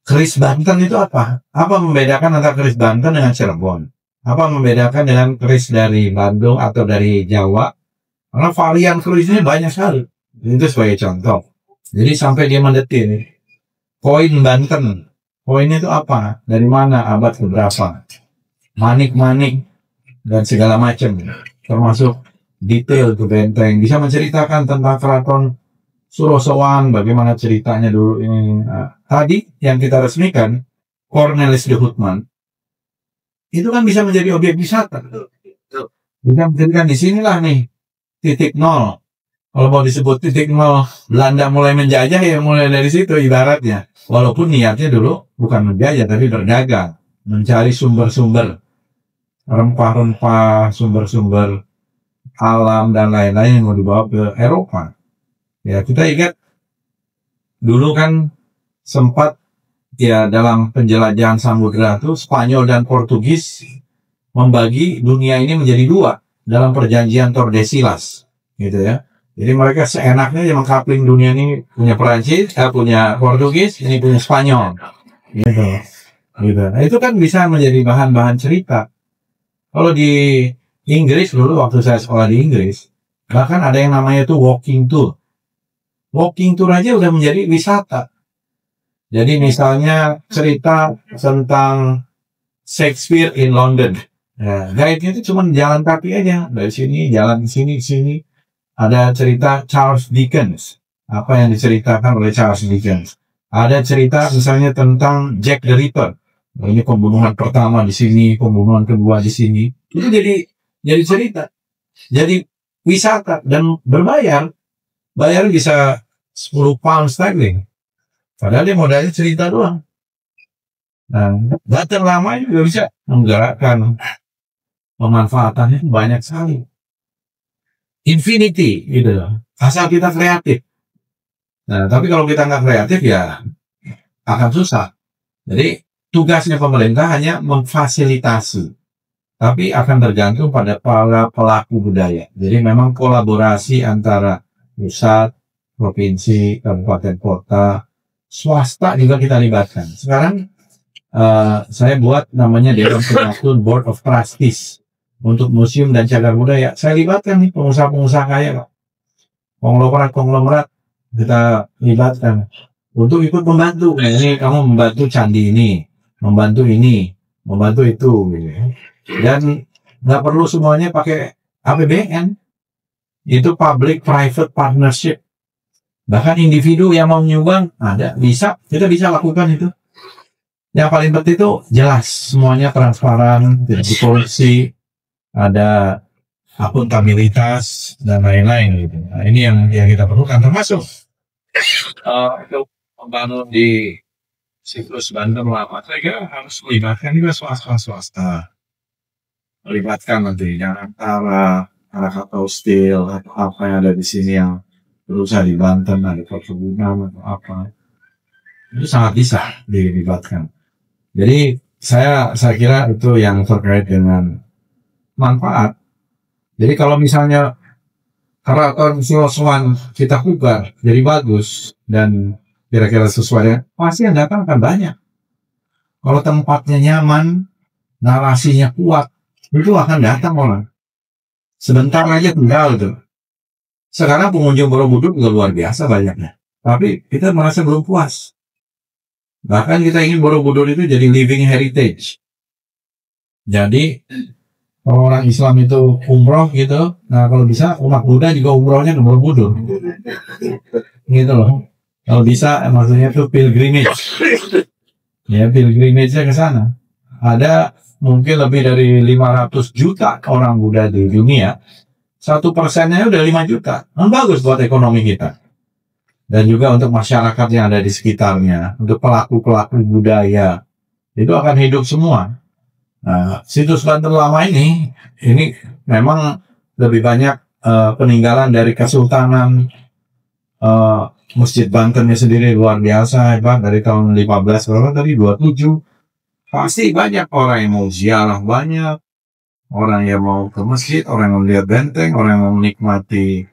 keris Banten itu apa? Apa membedakan antara keris Banten dengan Cirebon? Apa membedakan dengan keris dari Bandung atau dari Jawa? Karena varian kerisnya banyak sekali. Itu sebagai contoh. Jadi sampai dia mendetil. Koin Banten. Koinnya itu apa? Dari mana? Abad keberapa? Manik-manik. Dan segala macam. Termasuk detail ke benteng. Bisa menceritakan tentang keraton Surosowan. Bagaimana ceritanya dulu ini. Tadi yang kita resmikan. Cornelis de Houtman. Itu kan bisa menjadi objek wisata. Bisa menjadikan di sinilah nih titik nol. Kalau mau disebut titik nol, Belanda mulai menjajah ya mulai dari situ ibaratnya. Walaupun niatnya dulu bukan menjajah tapi berdagang, mencari sumber-sumber rempah-rempah, sumber-sumber alam dan lain-lain yang mau dibawa ke Eropa. Ya kita ingat dulu kan sempat ya dalam penjelajahan samudera itu Spanyol dan Portugis membagi dunia ini menjadi dua dalam perjanjian Tordesillas gitu ya. Jadi mereka seenaknya yang mengkapling dunia ini punya Perancis, punya Portugis, ini punya Spanyol gitu. Nah, itu kan bisa menjadi bahan-bahan cerita. Kalau di Inggris dulu waktu saya sekolah di Inggris bahkan ada yang namanya itu walking tour. Walking tour aja udah menjadi wisata. Jadi misalnya cerita tentang Shakespeare in London. Ya, guide-nya itu cuma jalan kaki aja. Dari sini, jalan ke sini. Ada cerita Charles Dickens. Apa yang diceritakan oleh Charles Dickens. Ada cerita misalnya tentang Jack the Ripper. Ini pembunuhan pertama di sini, pembunuhan kedua di sini. Itu jadi cerita. Jadi wisata dan berbayar. Bayar bisa 10 pound sterling. Padahal dia modalnya cerita doang. Nah, Banten lama juga bisa menggerakkan pemanfaatannya banyak sekali. Infinity, gitu. Asal kita kreatif. Nah, tapi kalau kita nggak kreatif ya akan susah. Jadi tugasnya pemerintah hanya memfasilitasi. Tapi akan tergantung pada para pelaku budaya. Jadi memang kolaborasi antara pusat, provinsi, kabupaten kota, swasta juga kita libatkan. Sekarang saya buat namanya Dewan Pengatur Board of Trustees untuk museum dan cagar budaya. Saya libatkan nih pengusaha-pengusaha kaya, konglomerat kita libatkan untuk ikut membantu. Nah, ini kamu membantu candi ini, membantu itu, gitu. Dan nggak perlu semuanya pakai APBN. Itu public private partnership. Bahkan individu yang mau nyumbang ada, kita bisa lakukan itu. Yang paling penting itu jelas, semuanya transparan, tidak dikorupsi, ada akuntabilitas dan lain-lain gitu. Nah, ini yang kita perlukan termasuk untuk membangun di siklus Banten lama. Saya kira harus melibatkan juga swasta. Melibatkan nanti yang antara Krakatau Steel atau apa yang ada di sini yang berusaha di Banten, ada perkebunan atau apa, itu sangat bisa dilibatkan. Jadi saya kira itu yang terkait dengan manfaat. Jadi kalau misalnya keraton Surosowan kita pugar jadi bagus dan kira-kira sesuai, pasti yang datang akan banyak. Kalau tempatnya nyaman, narasinya kuat, itu akan datang orang. Sebentar aja tinggal tuh. Sekarang pengunjung Borobudur juga luar biasa banyaknya. Tapi kita merasa belum puas. Bahkan kita ingin Borobudur itu jadi living heritage. Jadi kalau orang Islam itu umroh gitu, nah kalau bisa umat Buddha juga umrohnya ke Borobudur. Gitu loh. Kalau bisa maksudnya itu pilgrimage. Ya pilgrimage-nya ke sana. Ada mungkin lebih dari 500 juta orang Buddha di dunia. 1%-nya udah 5 juta. Kan bagus buat ekonomi kita. dan juga untuk masyarakat yang ada di sekitarnya, untuk pelaku-pelaku budaya, itu akan hidup semua. Nah, situs Banten Lama ini memang lebih banyak peninggalan dari Kesultanan. Masjid Bantennya sendiri luar biasa hebat, dari tahun 15 berapa tadi, 27. Pasti banyak orang yang mau ziarah, banyak orang yang mau ke masjid, orang yang mau lihat benteng, orang yang mau menikmati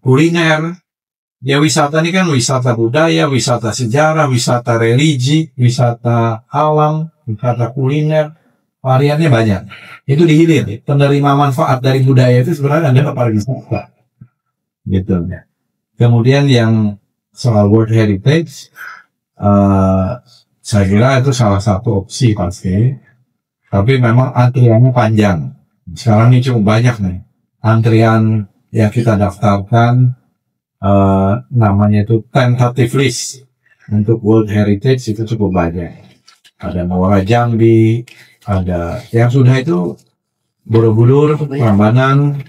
kuliner. Ya, wisata ini kan wisata budaya, wisata sejarah, wisata religi, wisata alam, wisata kuliner, variannya banyak. Itu dihilir. Penerima manfaat dari budaya itu sebenarnya adalah pariwisata. Gitu. Kemudian yang soal World Heritage, saya kira itu salah satu opsi pasti. Tapi memang antriannya panjang. Sekarang ini cukup banyak nih. Antrian yang kita daftarkan, namanya itu tentative list untuk World Heritage itu cukup banyak. Ada Muara Jambi, ada yang sudah itu Borobudur, Prambanan,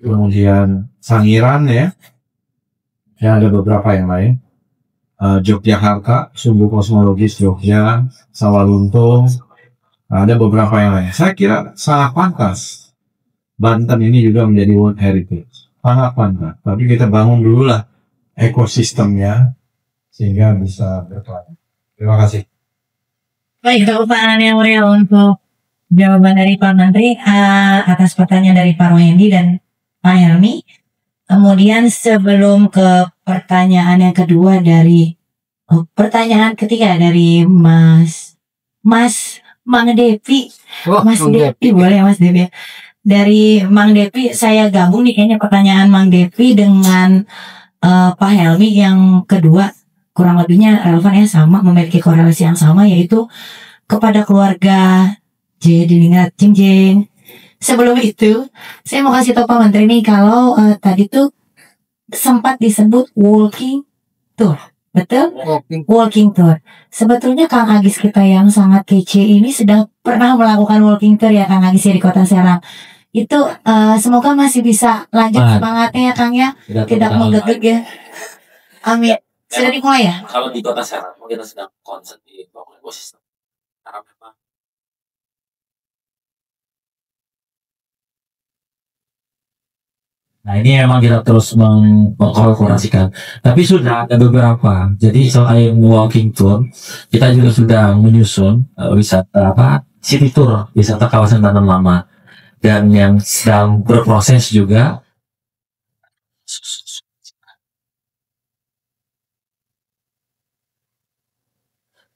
kemudian Sangiran ya. Ya, ada beberapa yang lain. Yogyakarta, Sumbu Kosmologis Jogja, Sawalunto, ada beberapa yang lain. Saya kira sangat pantas Banten ini juga menjadi World Heritage. Sangat pantas. Tapi kita bangun dulu lah ekosistemnya sehingga bisa berkembang. Terima kasih. Baik, tepuk tangan yang meriah untuk jawaban dari Pak Menteri atas pertanyaan dari Pak Royendi dan Pak Helmi. Kemudian sebelum ke pertanyaan yang kedua pertanyaan ketiga dari Mang Devi. Mas Devi, boleh ya Mas Devi? Dari Mang Devi, saya gabung nih kayaknya pertanyaan Mang Devi dengan Pak Helmi yang kedua, kurang lebihnya relevan ya, sama, memiliki korelasi yang sama, yaitu kepada keluarga Jaya Diningrat Jingjing. Sebelum itu, saya mau kasih tahu Pak Menteri nih, kalau tadi tuh sempat disebut walking tour. Betul? Walking tour. Sebetulnya Kang Agis kita yang sangat kece ini sedang pernah melakukan walking tour ya Kang Agis ya, di Kota Serang. Itu semoga masih bisa lanjut semangatnya ya Kang ya. Tidak menggegek ya. Amin. Sudah dimulai ya? Kalau di Kota Serang kita sedang konsen di bangun ekosistem. Karena memang nah ini memang kita terus mengkolaborasikan. Tapi sudah ada beberapa. Jadi selain walking tour, kita juga sudah menyusun wisata city tour, wisata kawasan Banten Lama. Dan yang sedang berproses juga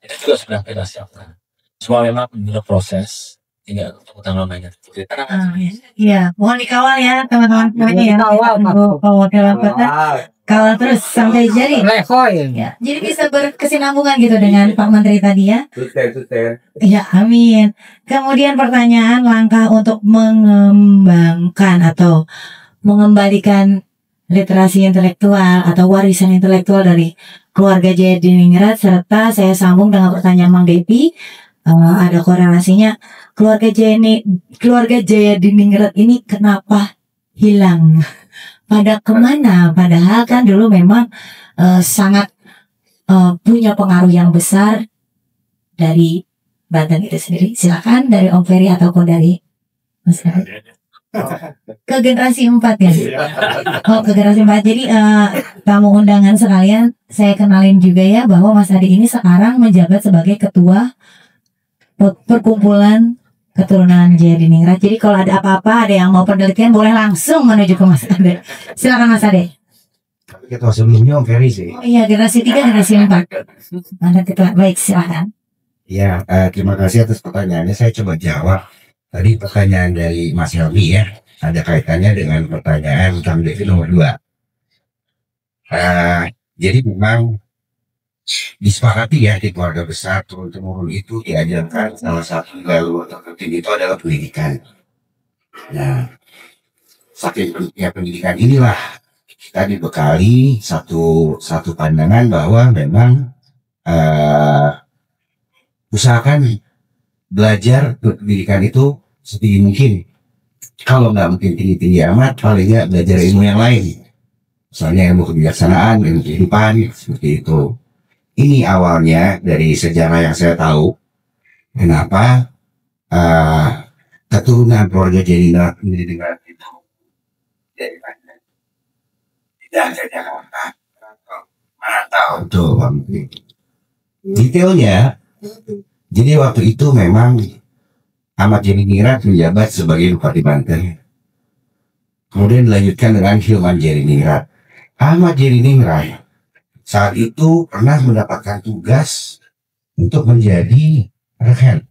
kita juga sudah kita siapkan. Semua memang berproses. Tinggal untuk tanggal mainnya. Iya, mohon dikawal ya teman-teman semuanya ya. Kawal terus sampai jadi. Ya, jadi bisa berkesinambungan gitu dengan Pak Menteri tadi ya. Ya, amin. Kemudian pertanyaan langkah untuk mengembangkan atau mengembalikan literasi intelektual atau warisan intelektual dari keluarga Jaya Diningrat, serta saya sambung dengan pertanyaan Mang Devi. Ada korelasinya, keluarga Jaya Diningrat ini kenapa hilang, pada kemana, padahal kan dulu memang sangat punya pengaruh yang besar dari Banten itu sendiri. Silakan dari Om Ferry ataupun dari Mas Ferry. Ke generasi 4 ya. Oh, ke generasi 4. Jadi tamu undangan sekalian, saya kenalin juga ya bahwa Mas Adi ini sekarang menjabat sebagai ketua perkumpulan keturunan Jaya Diningrat. Jadi kalau ada apa-apa, ada yang mau penelitian, boleh langsung menuju ke Mas Ade. Silakan Mas Ade. Tapi ketua sebelumnya Om Ferry sih. Oh iya, generasi 3, generasi 4. Ada ketua. Baik, silakan. Ya, terima kasih atas pertanyaannya. Saya coba jawab. Tadi pertanyaan dari Mas Helmi ya, ada kaitannya dengan pertanyaan Kang Devi nomor 2. Jadi memang disepakati ya di keluarga besar turun-temurun itu diajarkan salah satu jalur terpenting itu adalah pendidikan. Nah, saking pentingnya pendidikan inilah kita dibekali satu pandangan bahwa memang usahakan belajar pendidikan itu setinggi mungkin. Kalau nggak mungkin tinggi-tinggi amat, paling nggak belajar ilmu yang lain. Misalnya ilmu kebijaksanaan, ilmu kehidupan, seperti itu. Ini awalnya dari sejarah yang saya tahu, kenapa keturunan keluarga Jariningrat itu dari Banten. Tidak ada Jakarta. Tahu tuh, detailnya. Jadi waktu itu memang Ahmad Jariningrat menjabat sebagai Bupati Banten. Kemudian dilanjutkan dengan Hilman Jariningrat. Ahmad Jariningrat saat itu pernah mendapatkan tugas untuk menjadi regen.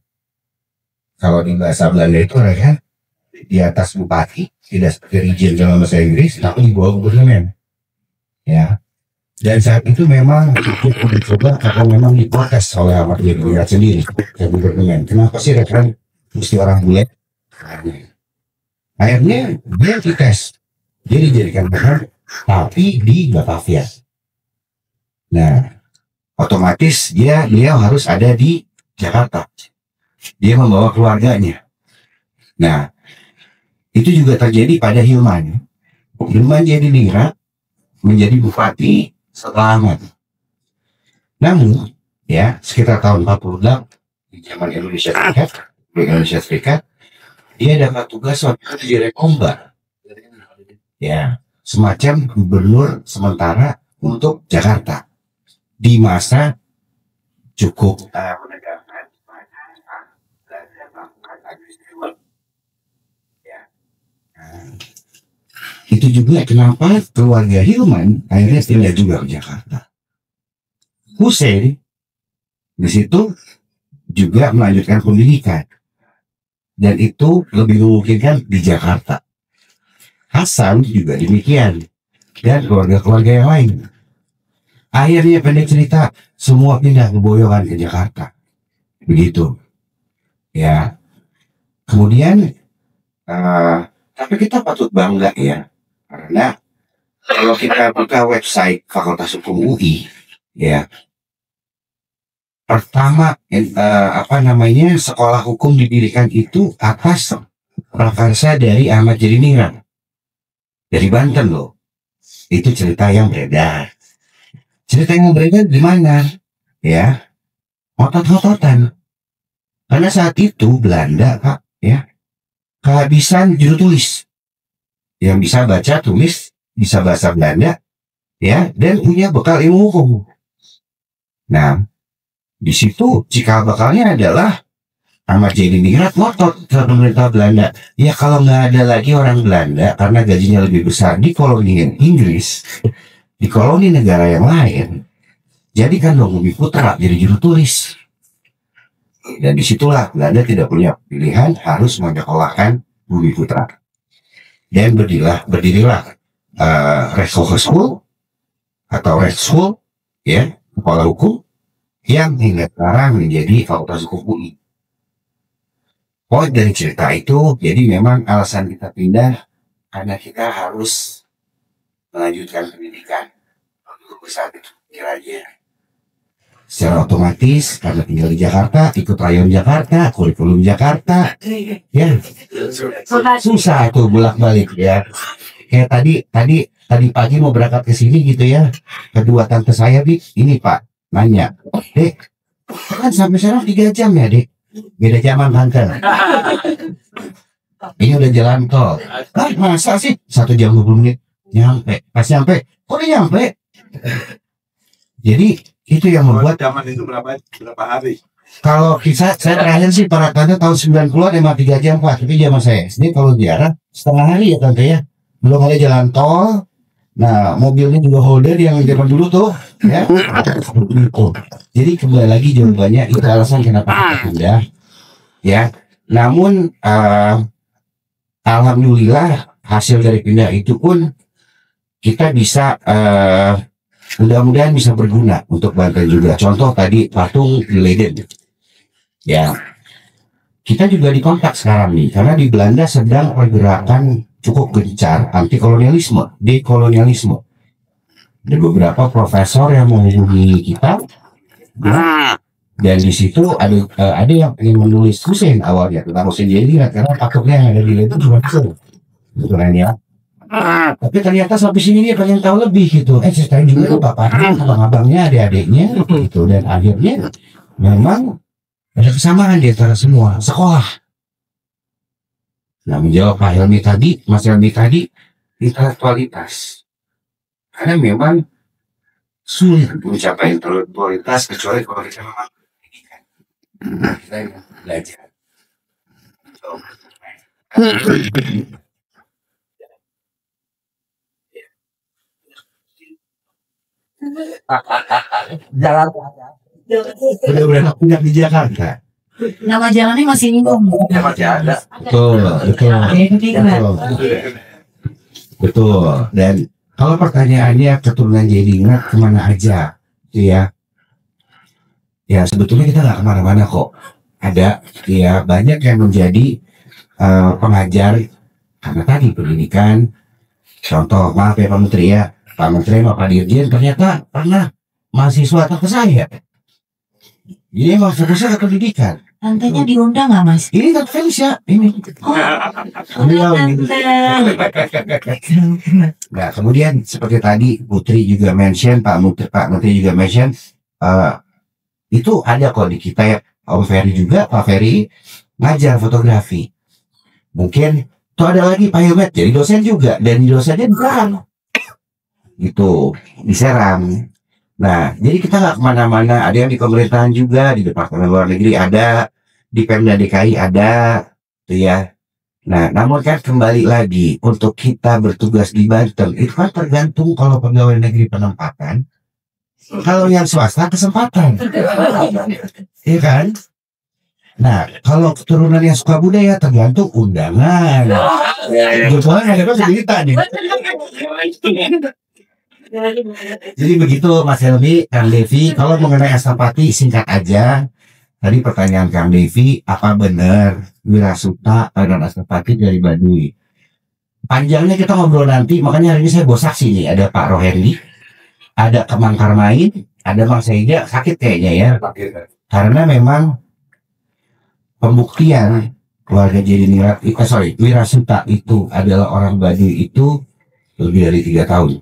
Kalau di bahasa Belanda itu regen di atas bupati, tidak seperti region dalam bahasa Inggris, tapi di bawah gubernur. Ya. Dan saat itu memang cukup dicoba karena memang diprotes oleh Ahmad Jariningrat sendiri ke gubernur. Kenapa sih regen mesti orang bule? Akhirnya dia dites, dia dijadikan regen tapi di Batavia. Nah, otomatis dia harus ada di Jakarta. Dia membawa keluarganya. Nah, itu juga terjadi pada Hilman. Hilman Jariningrat menjadi bupati setelah Ahmad. Namun, ya sekitar tahun 46 di zaman Indonesia Serikat, dia dapat tugas waktu itu jadi Rekombar. Ya, semacam gubernur sementara untuk Jakarta di masa cukup menegakkan itu juga kenapa keluarga Hilman akhirnya pindah juga ke Jakarta. Hussein di situ juga melanjutkan pendidikan dan itu lebih memungkinkan di Jakarta. Hasan juga demikian dan keluarga-keluarga yang lain. Akhirnya pendek cerita semua pindah ke Boyolali ke Jakarta. Begitu. Ya. Kemudian tapi kita patut bangga ya karena kalau kita buka website Fakultas Hukum UI ya pertama sekolah hukum didirikan itu atas prakarsa dari Ahmad Jariningrat. Dari Banten loh. Itu cerita yang beredar. Cerita yang beredar di mana? Ya. Otot-ototan. Karena saat itu Belanda, Pak, ya. Kehabisan juru tulis. Yang bisa baca, tulis, bisa bahasa Belanda, ya, dan punya bekal ilmu hukum. Nah, di situ cikal bakalnya adalah Ahmad Jariningrat ngotot ke pemerintah Belanda. Ya kalau nggak ada lagi orang Belanda karena gajinya lebih besar di koloni Inggris, di koloni negara yang lain, jadikan dong Bumi Putra jadi juru tulis. Dan disitulah Belanda tidak punya pilihan harus menyekolahkan Bumi Putra. Dan berdirilah Rechtshogeschool atau Rechtsschool, ya, sekolah hukum yang hingga sekarang menjadi Fakultas Hukum UI. Poin dari cerita itu, jadi memang alasan kita pindah karena kita harus melanjutkan pendidikan. Untuk saat itu aja. Secara otomatis karena tinggal di Jakarta, ikut rayon Jakarta, kurikulum Jakarta, ya susah tuh bolak-balik ya. Kayak tadi pagi mau berangkat ke sini gitu ya, kedua tante saya ini Pak nanya, Dek, kan sampai sekarang 3 jam ya Dek? Beda zaman Banten. Ini udah jalan tol. Masa sih 1 jam 20 menit nyampe? Pas nyampe, kok udah nyampe? Jadi itu yang membuat zaman itu berapa hari? Kalau saya terakhir sih para tante tahun 90-an emang 3 jam Pak. Tapi zaman saya SD kalau ziarah setengah hari ya tante ya. Belum ada jalan tol. Nah mobilnya juga holder yang zaman dulu tuh ya. Jadi kembali lagi jawabannya itu alasan kenapa kita pindah ya. Namun alhamdulillah hasil dari pindah itu pun kita bisa mudah-mudahan bisa berguna untuk Banten juga. Contoh tadi patung di Leiden ya, kita juga dikontak sekarang nih karena di Belanda sedang pergerakan cukup gencar anti kolonialisme, dekolonialisme. Ada beberapa profesor yang menghubungi kita ya, dan di situ ada yang ingin menulis Hussein awalnya tentang Hussein Jariningrat karena paketnya yang ada di Leiden cuma itu kan ya. Tapi ternyata sampai sini dia pengen tahu lebih gitu. Ceritain juga ke bapaknya, abang-abangnya, adik-adiknya gitu. Dan akhirnya memang ada kesamaan di antara semua sekolah. Nah, menjawab Pak Helmi tadi, Mas Helmi tadi, intelektualitas. Karena memang sulit mencapai intelektualitas kecuali kalau kita memang pendidikan. Kita belajar. Jalan. Udah punya di Jakarta. Nama jalannya masih bingung. Ya masih ada. Betul. Betul. Dan kalau pertanyaannya keturunan Jediningrat kemana aja, gitu ya? Ya sebetulnya kita nggak kemana-mana kok. Ada, ya banyak yang menjadi pengajar karena tadi pendidikan. Contoh, maaf ya Pak Menteri ya, Pak Menteri sama Pak Dirjen ternyata pernah mahasiswa atau ke saya. Jadi emang fokusnya ke pendidikan. Tantenya diundang nggak Mas? Ini Tante Felicia, ini. Nah, kemudian seperti tadi Putri juga mention, Pak Menteri juga mention, itu ada kok di kita ya, Om Ferry juga, Pak Ferry ngajar fotografi. Mungkin tuh ada lagi Pak Hilmet jadi dosen juga, dan dosennya di Serang. Gitu, di Serang. Nah, jadi kita nggak kemana-mana. Ada yang di pemerintahan juga, di Departemen Luar Negeri ada, di Pemda DKI ada, tuh ya. Nah, namun kan kembali lagi untuk kita bertugas di Banten itu kan tergantung kalau pegawai negeri penempatan, kalau yang swasta kesempatan, iya kan? Nah, kalau keturunan yang suka budaya tergantung undangan. Kebetulan ada cerita nih. Jadi begitu Mas Helmi, Kang Devi. Kalau mengenai Astapati singkat aja. Tadi pertanyaan Kang Devi, apa benar Wirasuta dan Astapati dari Baduy? Panjangnya kita ngobrol nanti, makanya hari ini saya bawa saksi nih. Ada Pak Rohendi, ada Kemang Karmain, ada Mang Seija, sakit kayaknya ya. Karena memang pembuktian keluarga Jediningrat, Wirasuta itu adalah orang Baduy itu lebih dari 3 tahun.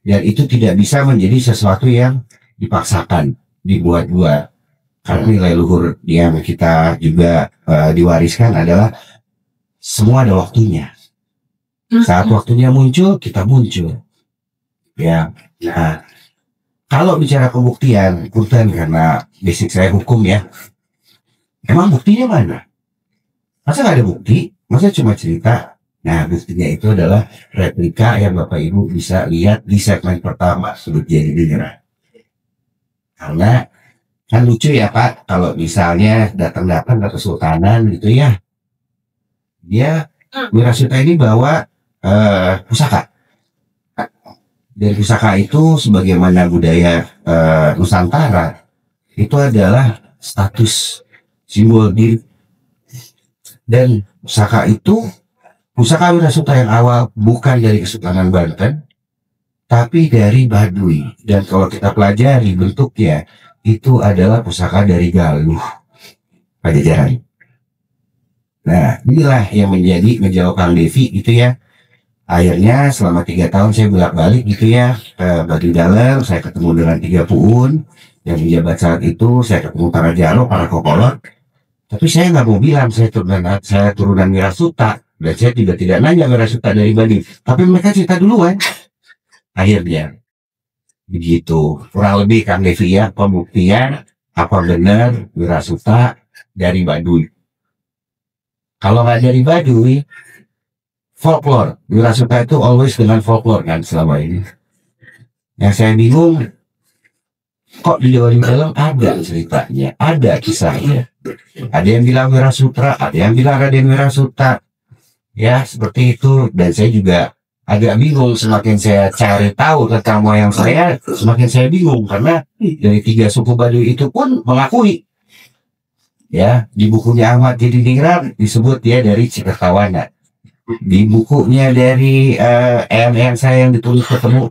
Dan itu tidak bisa menjadi sesuatu yang dipaksakan, dibuat-buat. Karena nilai luhur yang kita juga diwariskan adalah semua ada waktunya. Saat waktunya muncul, kita muncul. Ya, nah, kalau bicara pembuktian, punten karena basic saya hukum ya. Emang buktinya mana? Masa nggak ada bukti? Masa cuma cerita? Nah, buktinya itu adalah replika yang Bapak Ibu bisa lihat di segmen pertama sebut Jediningrat. Karena kan lucu ya Pak, kalau misalnya datang ke Kesultanan gitu ya, dia Wirasuta ini bawa pusaka. Dan pusaka itu sebagaimana budaya Nusantara itu adalah status simbol diri. Dan pusaka Wirasuta yang awal bukan dari Kesultanan Banten, tapi dari Baduy. Dan kalau kita pelajari bentuknya, itu adalah pusaka dari Galuh Pajajaran. Nah, inilah yang menjawab Kang Devi gitu ya. Akhirnya selama 3 tahun saya bolak-balik gitu ya ke Baduy Dalam. Saya ketemu dengan 3 puun yang menjabat saat itu. Saya ketemu para jaro, para kokolot. Tapi saya nggak mau bilang saya turunan Wirasuta. Dan saya tidak nanya Wirasuta dari Baduy. Tapi mereka cerita duluan. Akhirnya begitu. Kurang lebih Kang Devi ya, pembuktian apa benar Wirasuta dari Baduy. Kalau nggak dari Baduy, folklore. Wirasuta itu always dengan folklore kan selama ini. Yang saya bingung, kok di Baduy Dalam ada ceritanya, ada kisahnya. Ada yang bilang Wirasutra, ada yang bilang Raden Wirasuta. Ya seperti itu. Dan saya juga agak bingung, semakin saya cari tahu tentang moyang saya, semakin saya bingung karena dari 3 suku Baduy itu pun mengakui. Ya, di bukunya Ahmad Jediningrat disebut dia dari Cikertawana. Di bukunya dari yang saya yang ditulis ketemu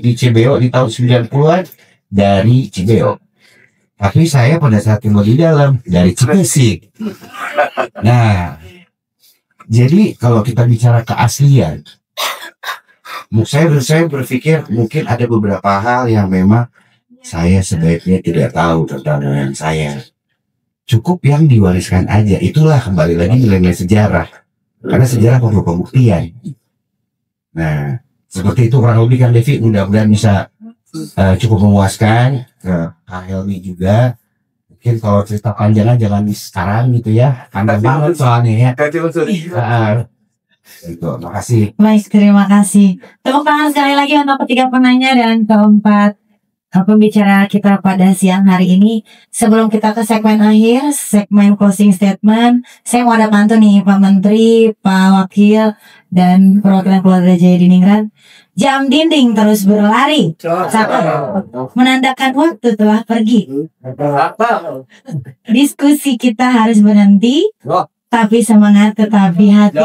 di CBO di tahun 90-an dari CBO. Tapi saya pada saat tinggal di dalam dari Cikesik. Nah, jadi kalau kita bicara keaslian, Saya berpikir mungkin ada beberapa hal yang memang saya sebaiknya tidak tahu tentang nenek saya. Cukup yang diwariskan aja. Itulah kembali lagi nilai-nilai sejarah. Karena sejarah perlu pembuktian. Nah, seperti itu kurang lebih kan Devi. Mudah-mudahan bisa cukup memuaskan ke Kak Helmi juga. Mungkin kalau cerita panjangnya jangan sekarang gitu ya. Panjang banget soalnya ya. Gitu, makasih. Baik, terima kasih. Tepuk tangan sekali lagi untuk ketiga penanya dan keempat pembicara kita pada siang hari ini. Sebelum kita ke segmen akhir, segmen closing statement, saya mau ada pantun nih Pak Menteri, Pak Wakil, dan perwakilan keluarga Jaya Diningrat. Jam dinding terus berlari, menandakan waktu telah pergi. Diskusi kita harus berhenti, tapi semangat tetapi hati.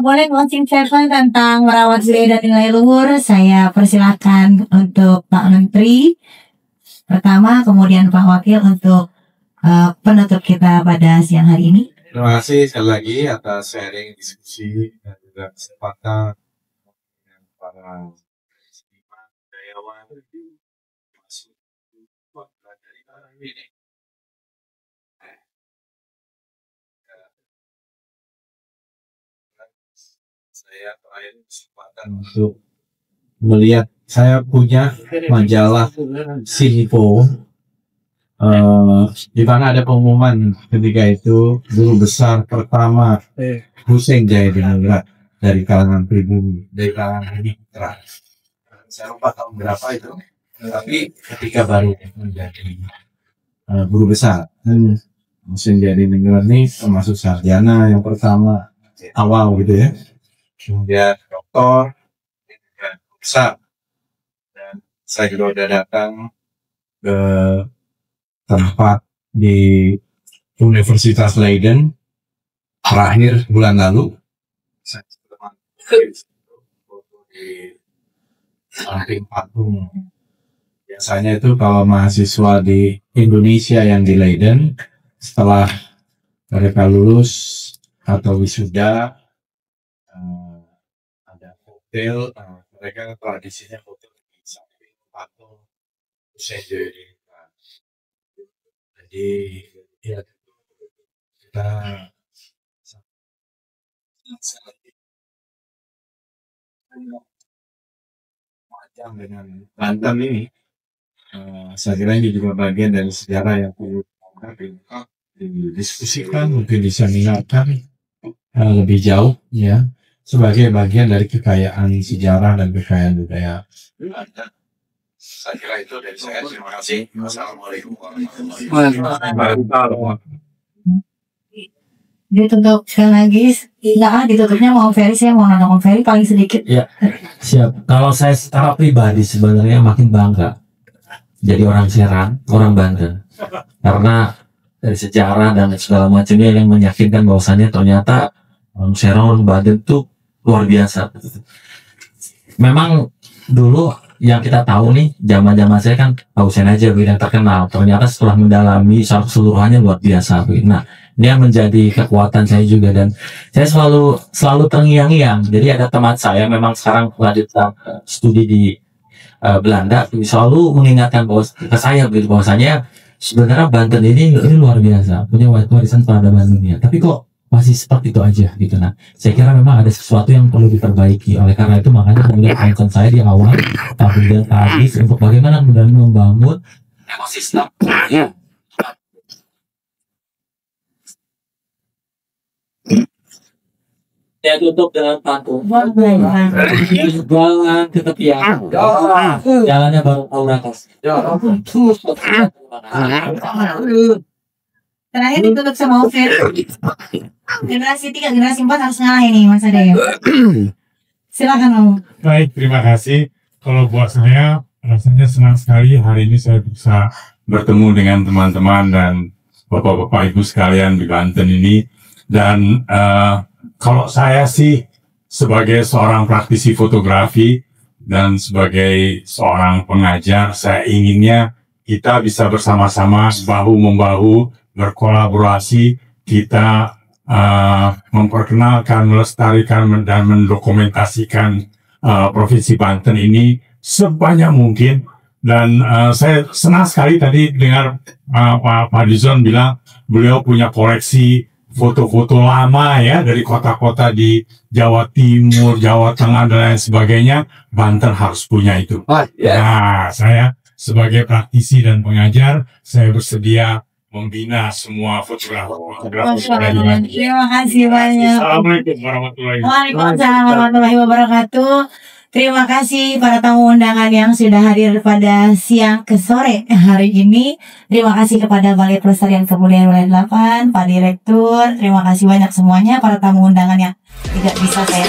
Boleh closing statement tentang merawat budaya dan nilai luhur. Saya persilahkan untuk Pak Menteri pertama, kemudian Pak Wakil untuk penutup kita pada siang hari ini. Terima kasih sekali lagi atas sharing diskusi dan juga kesempatan dengan para seniman, budayawan, masuk dari arah ini. Saya terakhir kesempatan untuk melihat, saya punya majalah Sinpo, di mana ada pengumuman ketika itu guru besar pertama Hussein Jaya Diningrat dari kalangan pribumi, dari kalangan mitra. Saya lupa tahun berapa itu, tapi ketika baru menjadi guru besar, Hussein Jaya Diningrat ini termasuk sarjana yang pertama awal gitu ya. Kemudian doktor, kemudian besar, dan saya juga udah datang ke tempat di Universitas Leiden terakhir bulan lalu. Saya di samping patung. Biasanya itu kalau mahasiswa di Indonesia yang di Leiden, setelah mereka lulus atau wisuda, hotel, mereka tradisinya hotel di samping patung Hussein Jaya Diningrat. Jadi ya kita macam dengan Banten ini, saya kira ini juga bagian dari sejarah yang perlu didiskusikan, mungkin diseminarkan lebih jauh ya, sebagai bagian dari kekayaan sejarah dan kekayaan budaya. Saya kira itu dari saya. Terima kasih. Wassalamualaikum warahmatullahi wabarakatuh. Ditutup sekali lagi, ditutupnya mau Ferry, saya mau nonton Ferry paling sedikit. Ya, siap. Kalau saya secara pribadi sebenarnya makin bangga jadi orang Serang, orang Banten, karena dari sejarah dan segala macamnya yang meyakinkan bahwasannya ternyata orang Serang, orang Banten itu luar biasa. Memang dulu yang kita tahu nih, zaman saya kan Hussein aja yang terkenal. Ternyata setelah mendalami secara keseluruhannya luar biasa. Nah, ini yang menjadi kekuatan saya juga, dan saya selalu terngiang-ngiang. Jadi ada teman saya memang sekarang melanjutkan studi di Belanda, selalu mengingatkan bahwa ke saya bahwasanya sebenarnya Banten ini luar biasa, punya warisan peradaban dunia. Tapi kok masih seperti itu aja gitu. Nah, saya kira memang ada sesuatu yang perlu diperbaiki. Oleh karena itu makanya kemudian concern saya di awal tampil tadi untuk bagaimana kemudian membangun ekosistem. Saya tutup dengan pantun. Jalan ke tepian. Jalannya baru aurakas. Terakhir ditutup sama Ferry. Generasi 3, generasi 4 harus ngalah ini Mas Ade. Silakan Om. Baik, terima kasih. Kalau buat saya, rasanya senang sekali hari ini saya bisa bertemu dengan teman-teman dan bapak-bapak ibu sekalian di Banten ini. Dan kalau saya sih sebagai seorang praktisi fotografi dan sebagai seorang pengajar, saya inginnya kita bisa bersama-sama bahu-membahu berkolaborasi, kita memperkenalkan, melestarikan, dan mendokumentasikan Provinsi Banten ini sebanyak mungkin. Dan saya senang sekali tadi dengar Pak Fadlizon bilang beliau punya koleksi foto-foto lama ya dari kota-kota di Jawa Timur, Jawa Tengah, dan lain sebagainya. Banten harus punya itu. Nah, saya sebagai praktisi dan pengajar, saya bersedia membina semua fotografer. Terima kasih banyak. Assalamualaikum warahmatullahi wabarakatuh. Waalaikumsalam warahmatullahi wabarakatuh. Terima kasih para tamu undangan yang sudah hadir pada siang ke sore hari ini. Terima kasih kepada Balai Pelestarian Kebudayaan Wilayah 8, Pak Direktur. Terima kasih banyak semuanya para tamu undangan yang tidak bisa saya